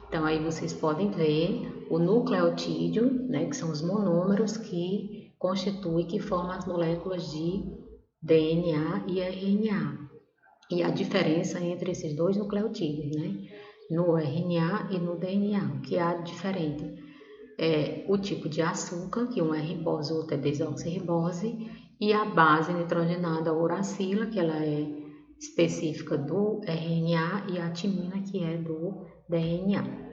Então, aí vocês podem ver o nucleotídeo, né, que são os monômeros que constituem, que formam as moléculas de DNA e RNA. E a diferença entre esses 2 nucleotídeos, né, no RNA e no DNA, o que há de diferente? O tipo de açúcar, que um é ribose, o outro é desoxirribose, e a base nitrogenada uracila, que ela é específica do RNA e a timina, que é do DNA.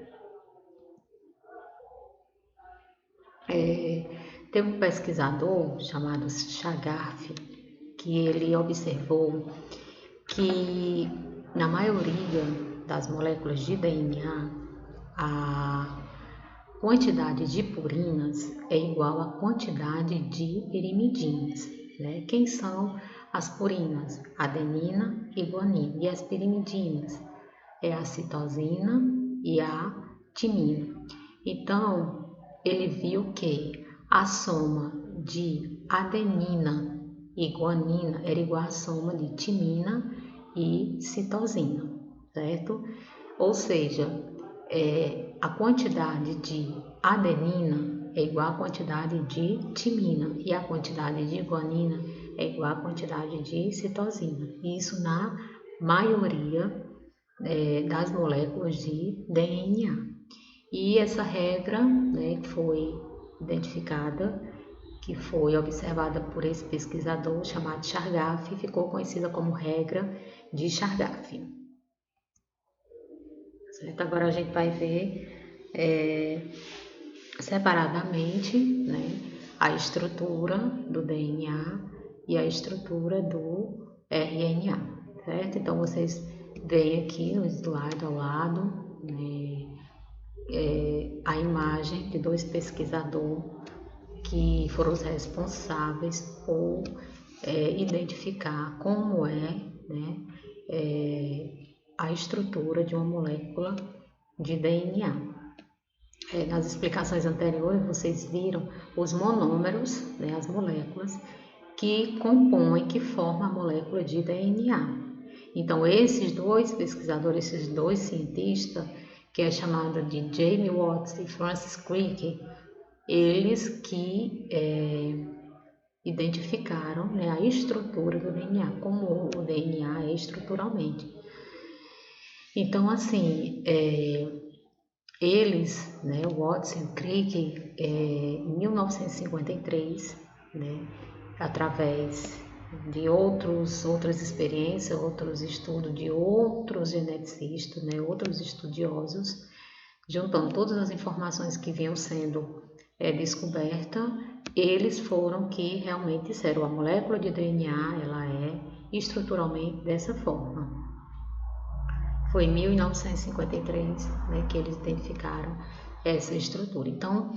Teve um pesquisador chamado Chagarf, que ele observou que na maioria das moléculas de DNA, a quantidade de purinas é igual à quantidade de pirimidinas, né? Quem são as purinas? Adenina e guanina. E as pirimidinas? É a citosina e a timina. Então, ele viu que a soma de adenina e guanina era igual à soma de timina e citosina, certo? Ou seja, a quantidade de adenina é igual à quantidade de timina e a quantidade de guanina é igual à quantidade de citosina. Isso na maioria das moléculas de DNA. E essa regra, né, que foi identificada, que foi observada por esse pesquisador chamado Chargaff, ficou conhecida como regra de Chargaff. Certo? Agora a gente vai ver separadamente, né, a estrutura do DNA e a estrutura do RNA, certo? Então vocês veem aqui no slide ao lado, né, a imagem de dois pesquisadores que foram os responsáveis por identificar como né, a estrutura de uma molécula de DNA. Nas explicações anteriores, vocês viram os monômeros, né, as moléculas que compõem, que formam a molécula de DNA. Então, esses dois pesquisadores, esses dois cientistas, que é chamado de Jamie Watts e Francis Crick, eles que identificaram, né, a estrutura do DNA, como o DNA é estruturalmente. Então, assim, eles, né, Watts e Crick, em 1953, né, através de outras experiências, outros estudos de outros geneticistas, né, outros estudiosos, juntando todas as informações que vinham sendo descobertas, eles foram que realmente disseram a molécula de DNA ela é estruturalmente dessa forma. Foi em 1953, né, que eles identificaram essa estrutura. Então,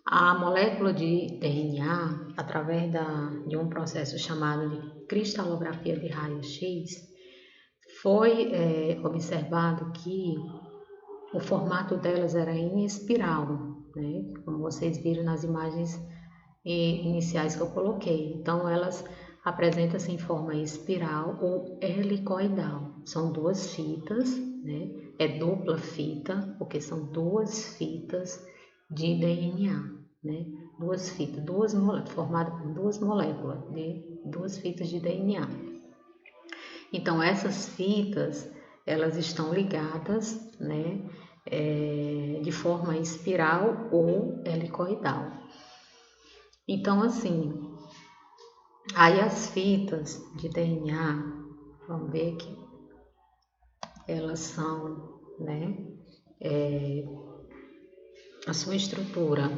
a molécula de DNA, através de um processo chamado de cristalografia de raio-x, foi observado que o formato delas era em espiral, né, como vocês viram nas imagens iniciais que eu coloquei. Então, elas apresentam-se em forma espiral ou helicoidal. São duas fitas, né? É dupla fita, porque são duas fitas de DNA, né? Duas fitas, formadas por duas moléculas, de duas fitas de DNA. Então, essas fitas, elas estão ligadas, né? De forma espiral ou helicoidal. Então, assim, aí as fitas de DNA, vamos ver aqui, elas são, né, a sua estrutura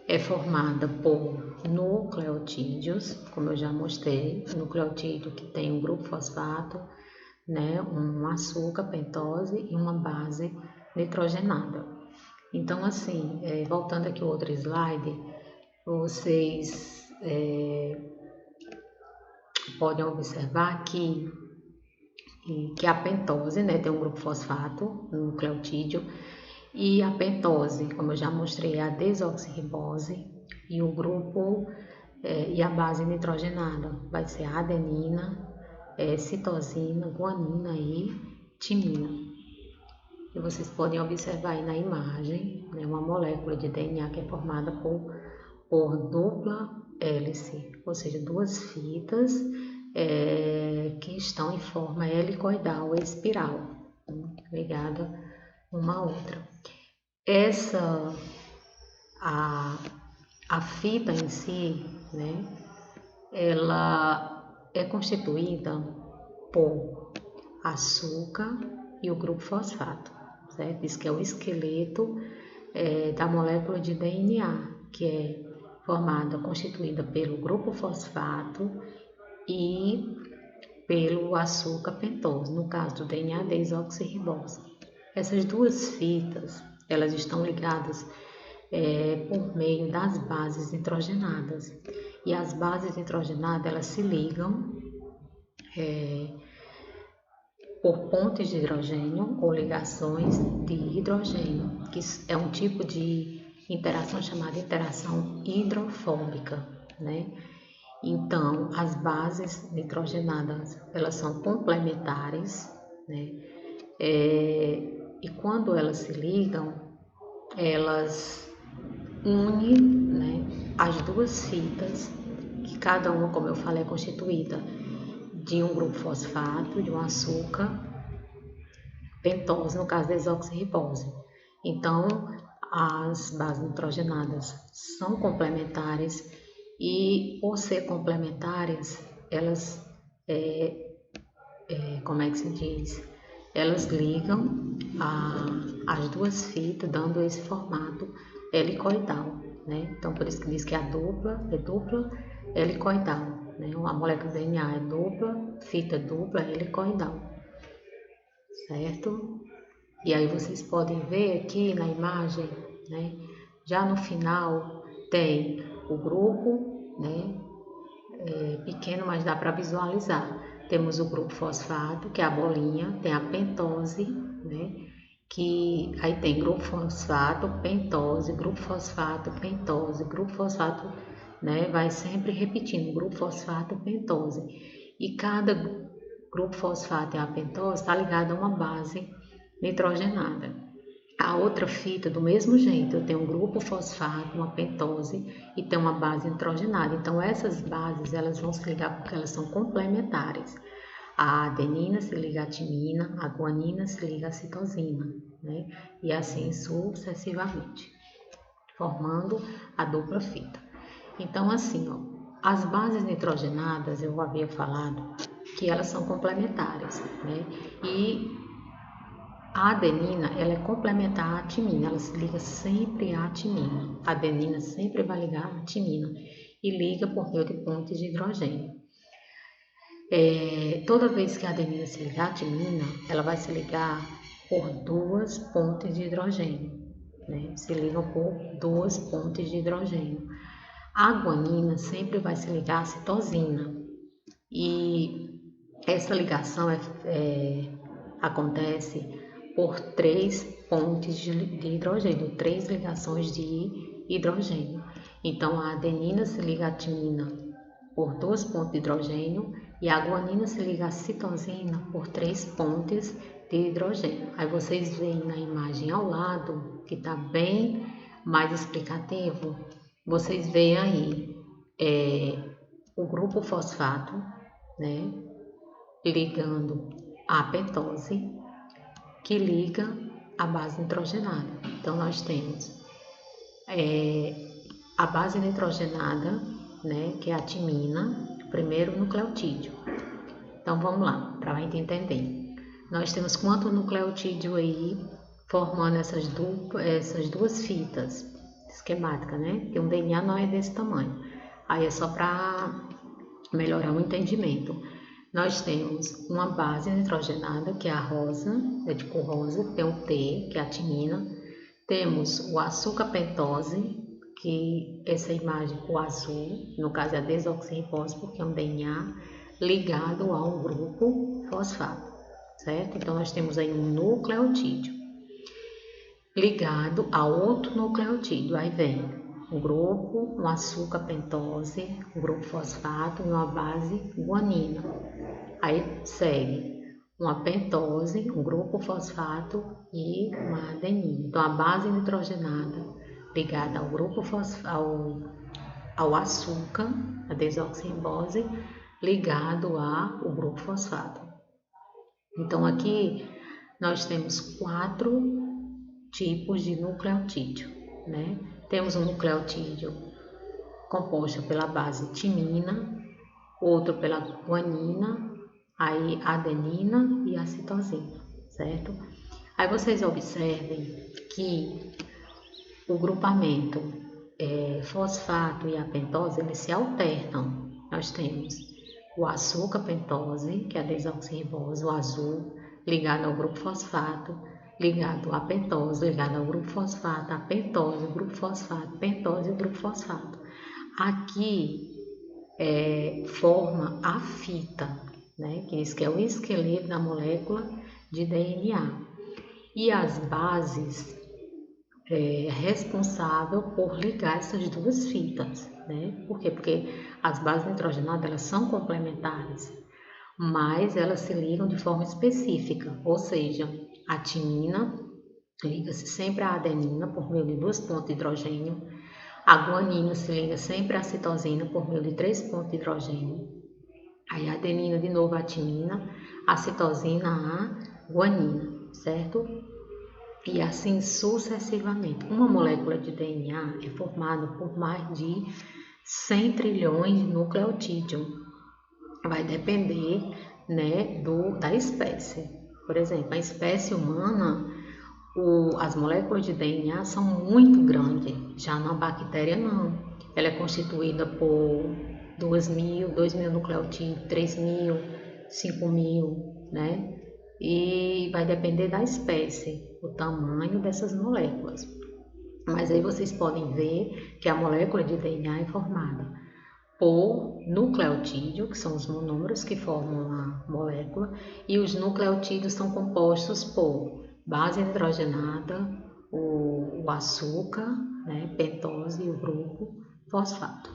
é formada por nucleotídeos, como eu já mostrei, nucleotídeo que tem um grupo fosfato, né, um açúcar, pentose e uma base nitrogenada. Então, assim, voltando aqui ao outro slide, vocês podem observar que a pentose, né, tem um grupo fosfato, um nucleotídeo, e a pentose, como eu já mostrei, é a desoxirribose, e o grupo e a base nitrogenada vai ser a adenina, citosina, guanina e timina. E vocês podem observar aí na imagem, né, uma molécula de DNA que é formada por dupla hélice, ou seja, duas fitas que estão em forma helicoidal ou espiral, ligada uma à outra. A fita em si, né, ela é constituída por açúcar e o grupo fosfato, certo? Isso que é o esqueleto da molécula de DNA, que é constituída pelo grupo fosfato e pelo açúcar pentose, no caso do DNA desoxirribose. Essas duas fitas, elas estão ligadas por meio das bases nitrogenadas. E as bases nitrogenadas, elas se ligam por pontes de hidrogênio ou ligações de hidrogênio, que é um tipo de interação chamada interação hidrofóbica, né? Então, as bases nitrogenadas, elas são complementares, né? E quando elas se ligam, elas unem, né, as duas fitas, que cada uma, como eu falei, é constituída de um grupo fosfato, de um açúcar, pentose, no caso da desoxirribose. Então, as bases nitrogenadas são complementares e, por ser complementares, elas, como é que se diz? Elas ligam as duas fitas, dando esse formato helicoidal, né? Então, por isso que diz que a dupla helicoidal, né? A molécula do DNA é dupla, fita dupla helicoidal, certo? E aí vocês podem ver aqui na imagem, né? Já no final tem o grupo, né? Pequeno, mas dá para visualizar. Temos o grupo fosfato, que é a bolinha, tem a pentose, né? Que aí tem grupo fosfato, pentose, grupo fosfato, pentose, grupo fosfato, né? Vai sempre repetindo, grupo fosfato, pentose. E cada grupo fosfato e a pentose está ligado a uma base nitrogenada. A outra fita, do mesmo jeito, eu tenho um grupo fosfato, uma pentose e tem uma base nitrogenada. Então, essas bases, elas vão se ligar porque elas são complementares. A adenina se liga à timina, a guanina se liga à citosina, né? E assim sucessivamente, formando a dupla fita. Então, assim, ó, as bases nitrogenadas, eu havia falado que elas são complementares, né? E a adenina, ela é complementar à timina, ela se liga sempre à timina. A adenina sempre vai ligar à timina e liga por meio de pontes de hidrogênio. Toda vez que a adenina se ligar à timina, ela vai se ligar por duas pontes de hidrogênio, né? Se ligam por duas pontes de hidrogênio. A guanina sempre vai se ligar à citosina e essa ligação acontece por três pontes de hidrogênio, três ligações de hidrogênio. Então, a adenina se liga à timina por duas pontes de hidrogênio e a guanina se liga à citosina por três pontes de hidrogênio. Aí vocês veem na imagem ao lado, que está bem mais explicativo, vocês veem aí o grupo fosfato, né, ligando a pentose, que liga a base nitrogenada. Então, nós temos a base nitrogenada, né, que é a timina, primeiro nucleotídeo. Então, vamos lá, para a gente entender. Nós temos quanto nucleotídeo aí, formando essas duas fitas esquemáticas, né? Que um DNA não é desse tamanho. Aí é só para melhorar o entendimento. Nós temos uma base nitrogenada, que é a rosa, é de cor rosa, tem o T, que é a timina. Temos o açúcar pentose, que essa imagem com azul, no caso é a desoxirribose, porque é um DNA ligado a um grupo fosfato, certo? Então, nós temos aí um nucleotídeo ligado a outro nucleotídeo. Aí vem um grupo, um açúcar pentose, um grupo fosfato e uma base guanina. Aí segue uma pentose, um grupo fosfato e uma adenina. Então, a base nitrogenada ligada ao grupo ao açúcar, a desoxirribose, ligado ao grupo fosfato. Então, aqui nós temos 4 tipos de nucleotídeo, né? Temos um nucleotídeo composto pela base timina, outro pela guanina, aí a adenina e a citosina, certo? Aí vocês observem que o grupamento fosfato e a pentose, eles se alternam. Nós temos o açúcar pentose, que é a desoxirribose, o azul, ligado ao grupo fosfato, ligado à pentose, ligado ao grupo fosfato, a pentose, o grupo fosfato, pentose e o grupo fosfato. Aqui forma a fita, né, que diz que é o esqueleto da molécula de DNA. E as bases responsável por ligar essas duas fitas, né? Por quê? Porque as bases nitrogenadas elas são complementares, mas elas se ligam de forma específica, ou seja, a timina liga-se sempre à adenina por meio de 2 pontos de hidrogênio, a guanina se liga sempre à citosina por meio de 3 pontos de hidrogênio, aí a adenina de novo à timina, a citosina à guanina, certo? E assim sucessivamente. Uma molécula de DNA é formada por mais de 100 trilhões de nucleotídeos. Vai depender, né, da espécie. Por exemplo, a espécie humana, as moléculas de DNA são muito grandes. Já na bactéria, não. Ela é constituída por 2.000 nucleotídeos, 3.000, 5.000, né? E vai depender da espécie, o tamanho dessas moléculas. Mas aí vocês podem ver que a molécula de DNA é formada por nucleotídeo, que são os monômeros que formam a molécula, e os nucleotídeos são compostos por base hidrogenada, o açúcar, né, pentose e o grupo fosfato.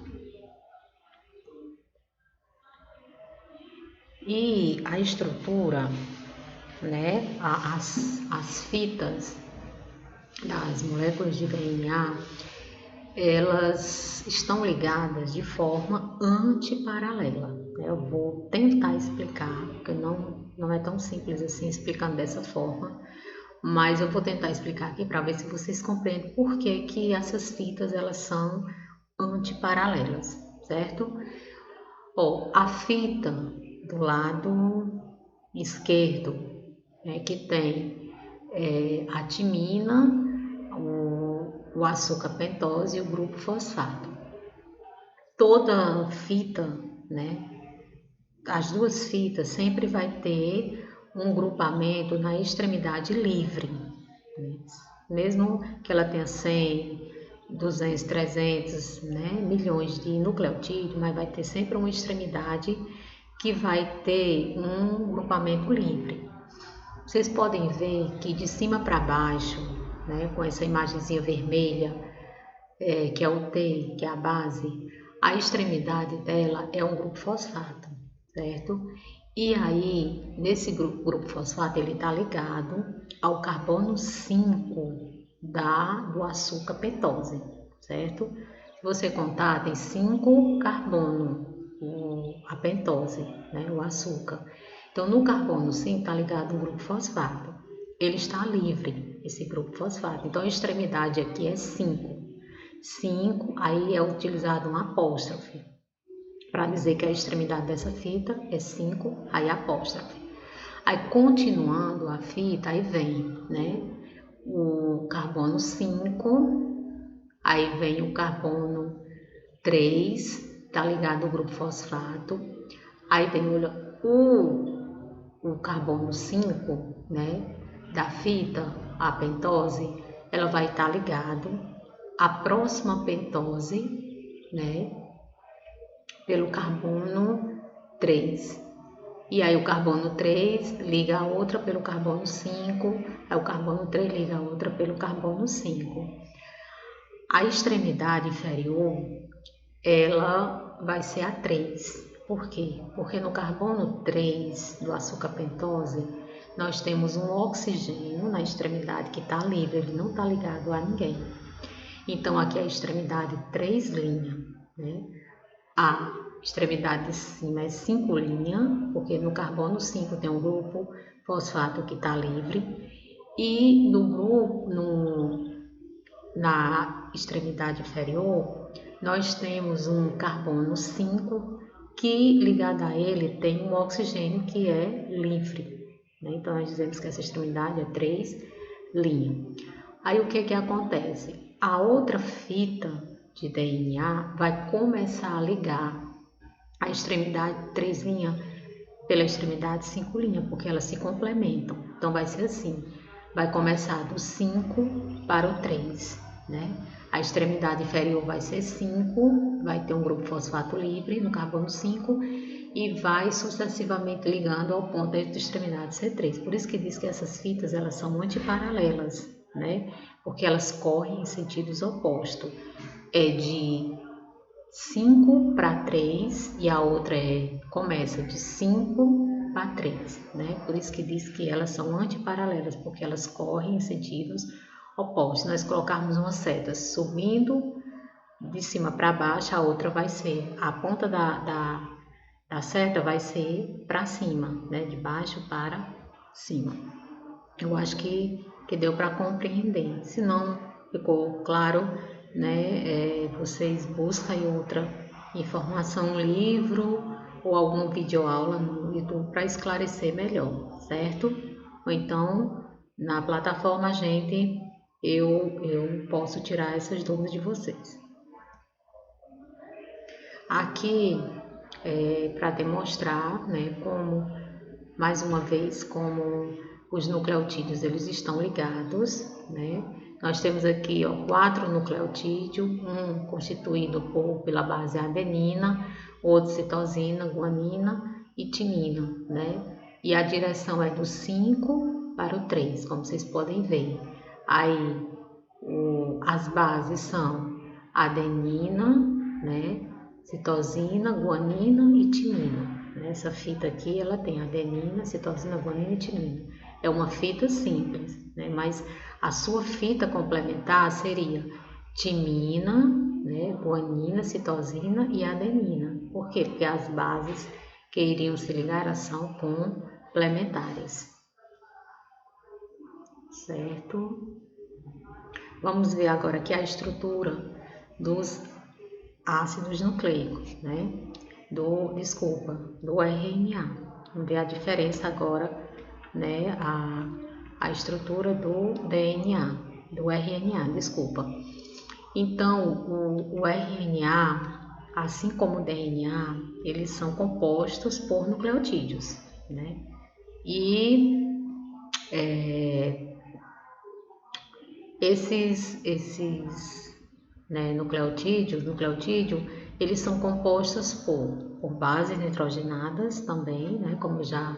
E a estrutura, né, as fitas das moléculas de DNA, elas estão ligadas de forma antiparalela. Eu vou tentar explicar, porque não é tão simples assim explicando dessa forma, mas eu vou tentar explicar aqui para ver se vocês compreendem por que essas fitas elas são antiparalelas, certo? A fita do lado esquerdo, né, que tem a timina, o açúcar pentose e o grupo fosfato. Toda fita, né, as duas fitas sempre vai ter um grupamento na extremidade livre, né? Mesmo que ela tenha 100, 200, 300, né, milhões de nucleotídeos, mas vai ter sempre uma extremidade que vai ter um grupamento livre. Vocês podem ver que de cima para baixo, né, com essa imagenzinha vermelha, que é o T, que é a base, a extremidade dela é um grupo fosfato, certo? E aí, nesse grupo fosfato, ele está ligado ao carbono 5 do açúcar pentose, certo? Se você contar, tem 5 carbono, a pentose, né, o açúcar. Então, no carbono 5 está ligado um grupo fosfato. Ele está livre, esse grupo fosfato. Então, a extremidade aqui é 5. 5, aí é utilizado um apóstrofe para dizer que a extremidade dessa fita é 5, aí apóstrofe. Aí, continuando a fita, aí vem, né, o carbono 5, aí vem o carbono 3, tá ligado ao grupo fosfato, aí vem o carbono 5, né, da fita, a pentose, ela vai estar ligado à próxima pentose, né, pelo carbono 3. E aí o carbono 3 liga a outra pelo carbono 5, aí o carbono 3 liga a outra pelo carbono 5. A extremidade inferior, ela vai ser a 3. Por quê? Porque no carbono 3 do açúcar pentose, nós temos um oxigênio na extremidade que está livre, ele não está ligado a ninguém. Então, aqui é a extremidade 3 linha, né? A extremidade de cima é 5 linha, porque no carbono 5 tem um grupo fosfato que está livre, e na extremidade inferior, nós temos um carbono 5 que ligada a ele tem um oxigênio que é livre, né? Então nós dizemos que essa extremidade é 3'. Aí o que acontece? A outra fita de DNA vai começar a ligar a extremidade 3' pela extremidade 5', porque elas se complementam. Então vai ser assim, vai começar do 5 para o 3, né? A extremidade inferior vai ser 5, vai ter um grupo fosfato livre no carbono 5 e vai sucessivamente ligando ao ponto da extremidade C3. Por isso que diz que essas fitas elas são antiparalelas, né? Porque elas correm em sentidos opostos. É de 5 para 3 e a outra começa de 5 para 3, né? Por isso que diz que elas são antiparalelas, porque elas correm em sentidos opostos. Se nós colocarmos uma seta subindo de cima para baixo, a outra vai ser, a ponta da seta vai ser para cima, né? De baixo para cima. Eu acho que deu para compreender. Se não ficou claro, né? Vocês buscam outra informação, um livro ou alguma videoaula no YouTube para esclarecer melhor, certo? Ou então na plataforma eu posso tirar essas dúvidas de vocês. Aqui para demonstrar, né, como mais uma vez como os nucleotídeos eles estão ligados, né? Nós temos aqui 4 nucleotídeos, um constituído pela base adenina, outro citosina, guanina e timina, né? E a direção é do 5 para o 3, como vocês podem ver. Aí as bases são adenina, né? Citosina, guanina e timina. Essa fita aqui, ela tem adenina, citosina, guanina e timina. É uma fita simples, né? Mas a sua fita complementar seria timina, né? Guanina, citosina e adenina. Por quê? Porque as bases que iriam se ligar são complementares. Certo? Vamos ver agora aqui a estrutura dos ácidos nucleicos, né? Do RNA. Vamos ver a diferença agora, né? A estrutura do DNA, do RNA, desculpa. Então, o RNA, assim como o DNA, eles são compostos por nucleotídeos, né? E esses né, nucleotídeos, eles são compostos por bases nitrogenadas também, né, como eu já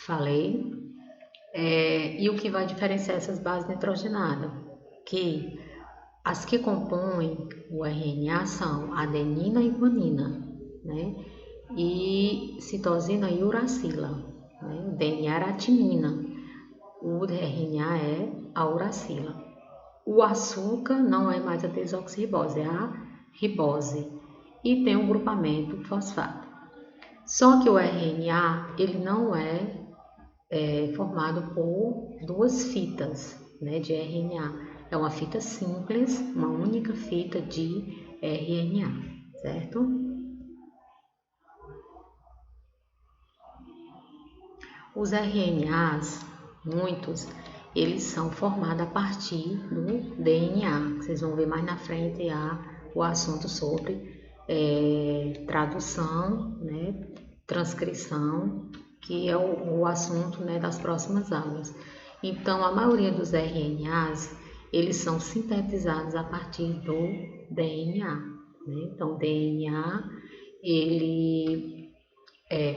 falei. E o que vai diferenciar essas bases nitrogenadas? Que as que compõem o RNA são adenina e guanina, né, e citosina e uracila. Né, o DNA era a timina, o RNA é a uracila. O açúcar não é mais a desoxirribose, é a ribose. E tem um grupamento fosfato. Só que o RNA ele não é formado por duas fitas, né, de RNA. É uma fita simples, uma única fita de RNA, certo? Os RNAs, muitos, eles são formados a partir do DNA. Vocês vão ver mais na frente o assunto sobre tradução, né, transcrição, que é o assunto, né, das próximas aulas. Então, a maioria dos RNAs, eles são sintetizados a partir do DNA. Né? Então, DNA,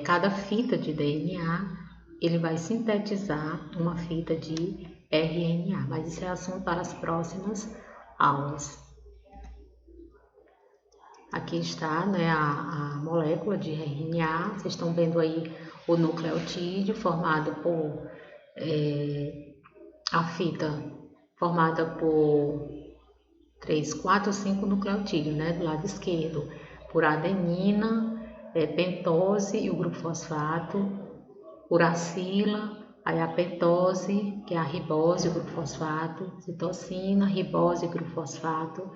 cada fita de DNA, ele vai sintetizar uma fita de RNA, mas isso é assunto para as próximas aulas. Aqui está, né, a molécula de RNA, vocês estão vendo aí o nucleotídeo formado por a fita formada por 3, 4, 5 nucleotídeos, né, do lado esquerdo, por adenina, pentose e o grupo fosfato, uracila, aí a pentose, que é a ribose, o grupo fosfato, citosina, ribose, grupo fosfato,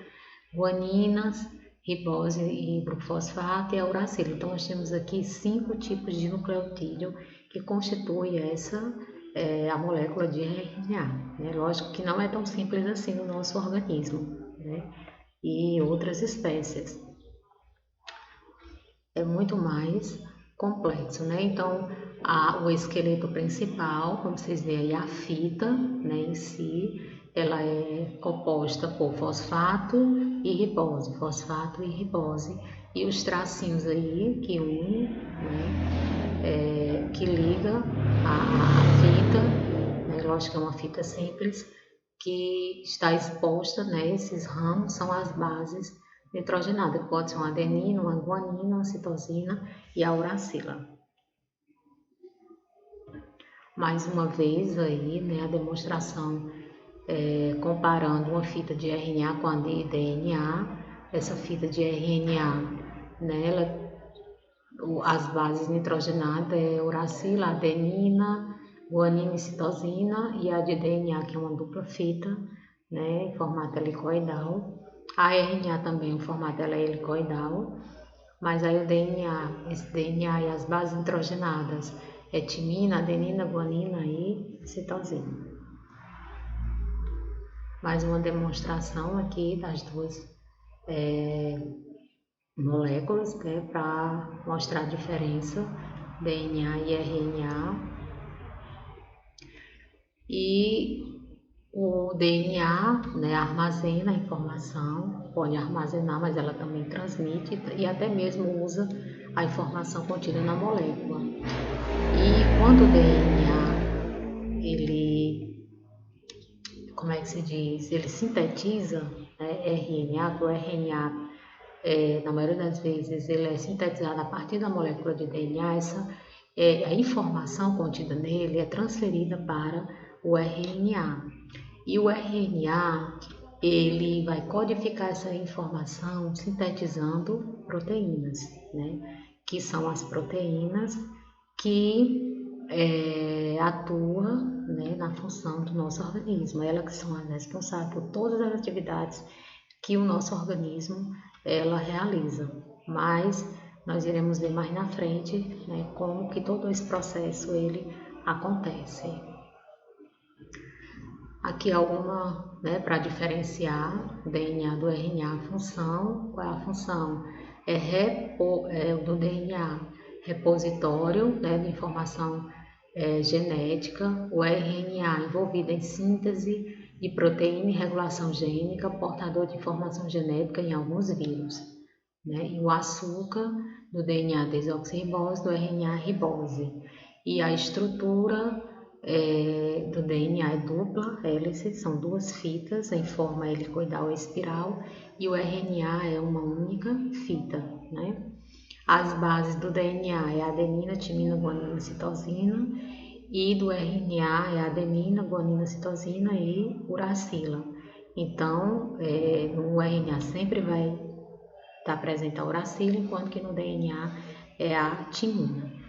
guaninas, ribose e grupo fosfato e a uracila. Então, nós temos aqui 5 tipos de nucleotídeo que constituem a molécula de RNA. Né? Lógico que não é tão simples assim no nosso organismo, né? E outras espécies. É muito mais complexo, né? Então, o esqueleto principal, como vocês veem aí, a fita, né, em si, ela é composta por fosfato e ribose, e os tracinhos aí que unem, né, que liga a fita, né, lógico que é uma fita simples, que está exposta, né, esses ramos são as bases nitrogenadas, pode ser uma adenina, uma guanina, uma citosina e a uracila. Mais uma vez aí, né, a demonstração comparando uma fita de RNA com a de DNA. Essa fita de RNA, né, as bases nitrogenadas é uracila, adenina, guanina e citosina, e a de DNA, que é uma dupla fita, né, em formato helicoidal. A RNA também, o formato dela é helicoidal, mas aí o DNA, esse DNA e as bases nitrogenadas é timina, adenina, guanina e citosina. Mais uma demonstração aqui das duas moléculas, né, para mostrar a diferença DNA e RNA. E o DNA, né, armazena a informação, pode armazenar, mas ela também transmite e até mesmo usa a informação contida na molécula. E quando o DNA, como é que se diz? Ele sintetiza, né, RNA, que o RNA, na maioria das vezes, ele é sintetizado a partir da molécula de DNA, a informação contida nele é transferida para o RNA. E o RNA, ele vai codificar essa informação sintetizando proteínas, né? Que são as proteínas que atuam, né, na função do nosso organismo. Elas que são as responsáveis por todas as atividades que o nosso organismo ela realiza. Mas nós iremos ver mais na frente, né, como que todo esse processo ele acontece. Aqui alguma, né, para diferenciar o DNA do RNA, a função. Qual é a função? Do DNA, repositório, né, de informação genética. O RNA envolvido em síntese de proteína e regulação gênica, portador de informação genética em alguns vírus. Né? E o açúcar do DNA desoxirribose, do RNA ribose. E a estrutura do DNA é dupla hélice, são duas fitas em forma helicoidal ou espiral, e o RNA é uma única fita, né? As bases do DNA é adenina, timina, guanina, citosina, e do RNA é adenina, guanina, citosina e uracila. Então, no RNA sempre vai estar presente a uracila, enquanto que no DNA é a timina.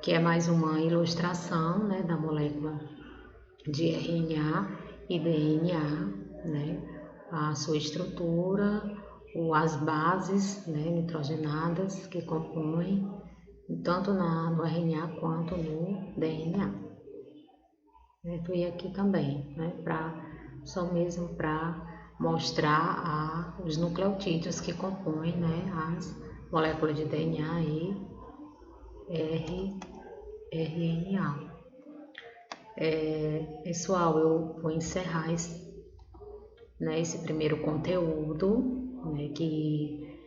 Que é mais uma ilustração, né, da molécula de RNA e DNA, né, a sua estrutura, as bases, né, nitrogenadas que compõem tanto no RNA quanto no DNA. E aqui também, né, só mesmo para mostrar os nucleotídeos que compõem, né, as moléculas de DNA e RNA. Pessoal, eu vou encerrar esse primeiro conteúdo, né, que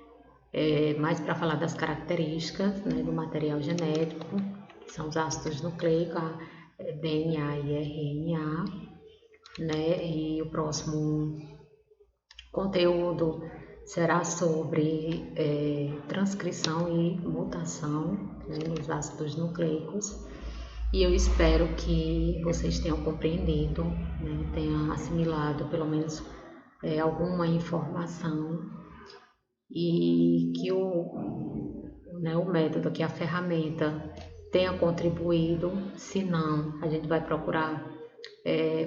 é mais para falar das características, né, do material genético, que são os ácidos nucleicos, DNA e RNA, né, e o próximo conteúdo será sobre transcrição e mutação, né, nos ácidos nucleicos. E eu espero que vocês tenham compreendido, né, tenham assimilado pelo menos alguma informação e que o método, que a ferramenta tenha contribuído. Se não, a gente vai procurar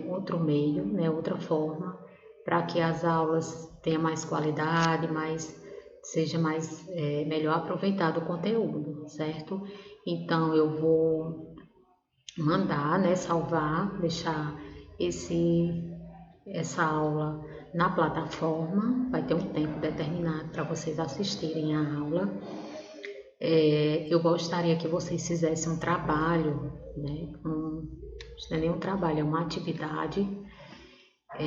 outro meio, né, outra forma para que as aulas tenham mais qualidade, seja melhor aproveitado o conteúdo, certo? Então eu vou mandar, né, salvar, deixar essa aula na plataforma, vai ter um tempo determinado para vocês assistirem a aula. Eu gostaria que vocês fizessem um trabalho, né, não é nem um trabalho, é uma atividade.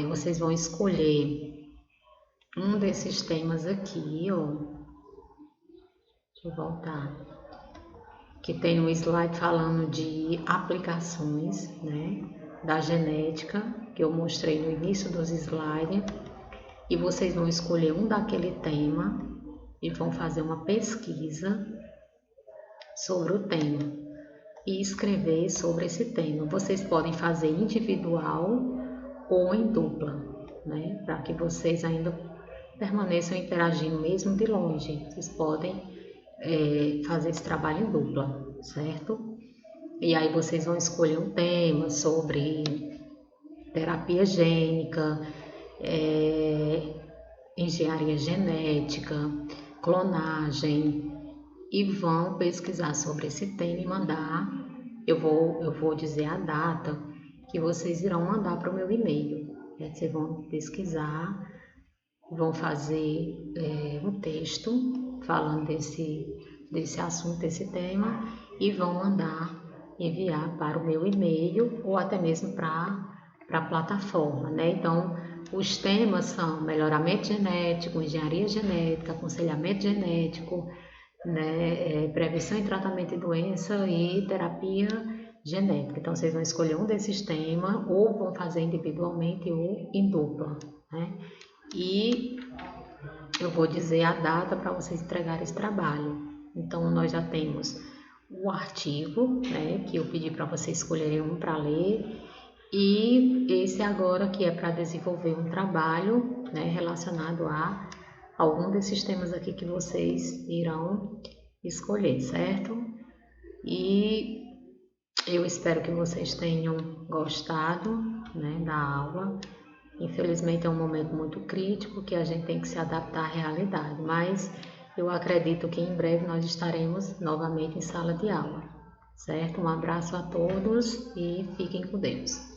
Vocês vão escolher um desses temas aqui, ó. Deixa eu voltar. Que tem um slide falando de aplicações, né, da genética, que eu mostrei no início dos slides. E vocês vão escolher um daquele tema e vão fazer uma pesquisa sobre o tema e escrever sobre esse tema. Vocês podem fazer individual ou em dupla, né? Para que vocês ainda permaneçam interagindo mesmo de longe. Vocês podem fazer esse trabalho em dupla, certo? E aí vocês vão escolher um tema sobre terapia gênica, engenharia genética, clonagem, e vão pesquisar sobre esse tema e mandar. Eu vou dizer a data que vocês irão mandar para o meu e-mail. Vocês vão pesquisar, vão fazer um texto falando desse assunto, desse tema, e vão enviar para o meu e-mail ou até mesmo para a plataforma, né? Então, os temas são melhoramento genético, engenharia genética, aconselhamento genético, né, prevenção e tratamento de doença e terapia genética. Então, vocês vão escolher um desses temas ou vão fazer individualmente ou em dupla, né? E eu vou dizer a data para vocês entregarem esse trabalho. Então, nós já temos o artigo, né, que eu pedi para vocês escolherem um para ler, e esse agora que é para desenvolver um trabalho, né, relacionado a algum desses temas aqui que vocês irão escolher, certo? E eu espero que vocês tenham gostado, né, da aula. Infelizmente é um momento muito crítico que a gente tem que se adaptar à realidade, mas eu acredito que em breve nós estaremos novamente em sala de aula, certo? Um abraço a todos e fiquem com Deus.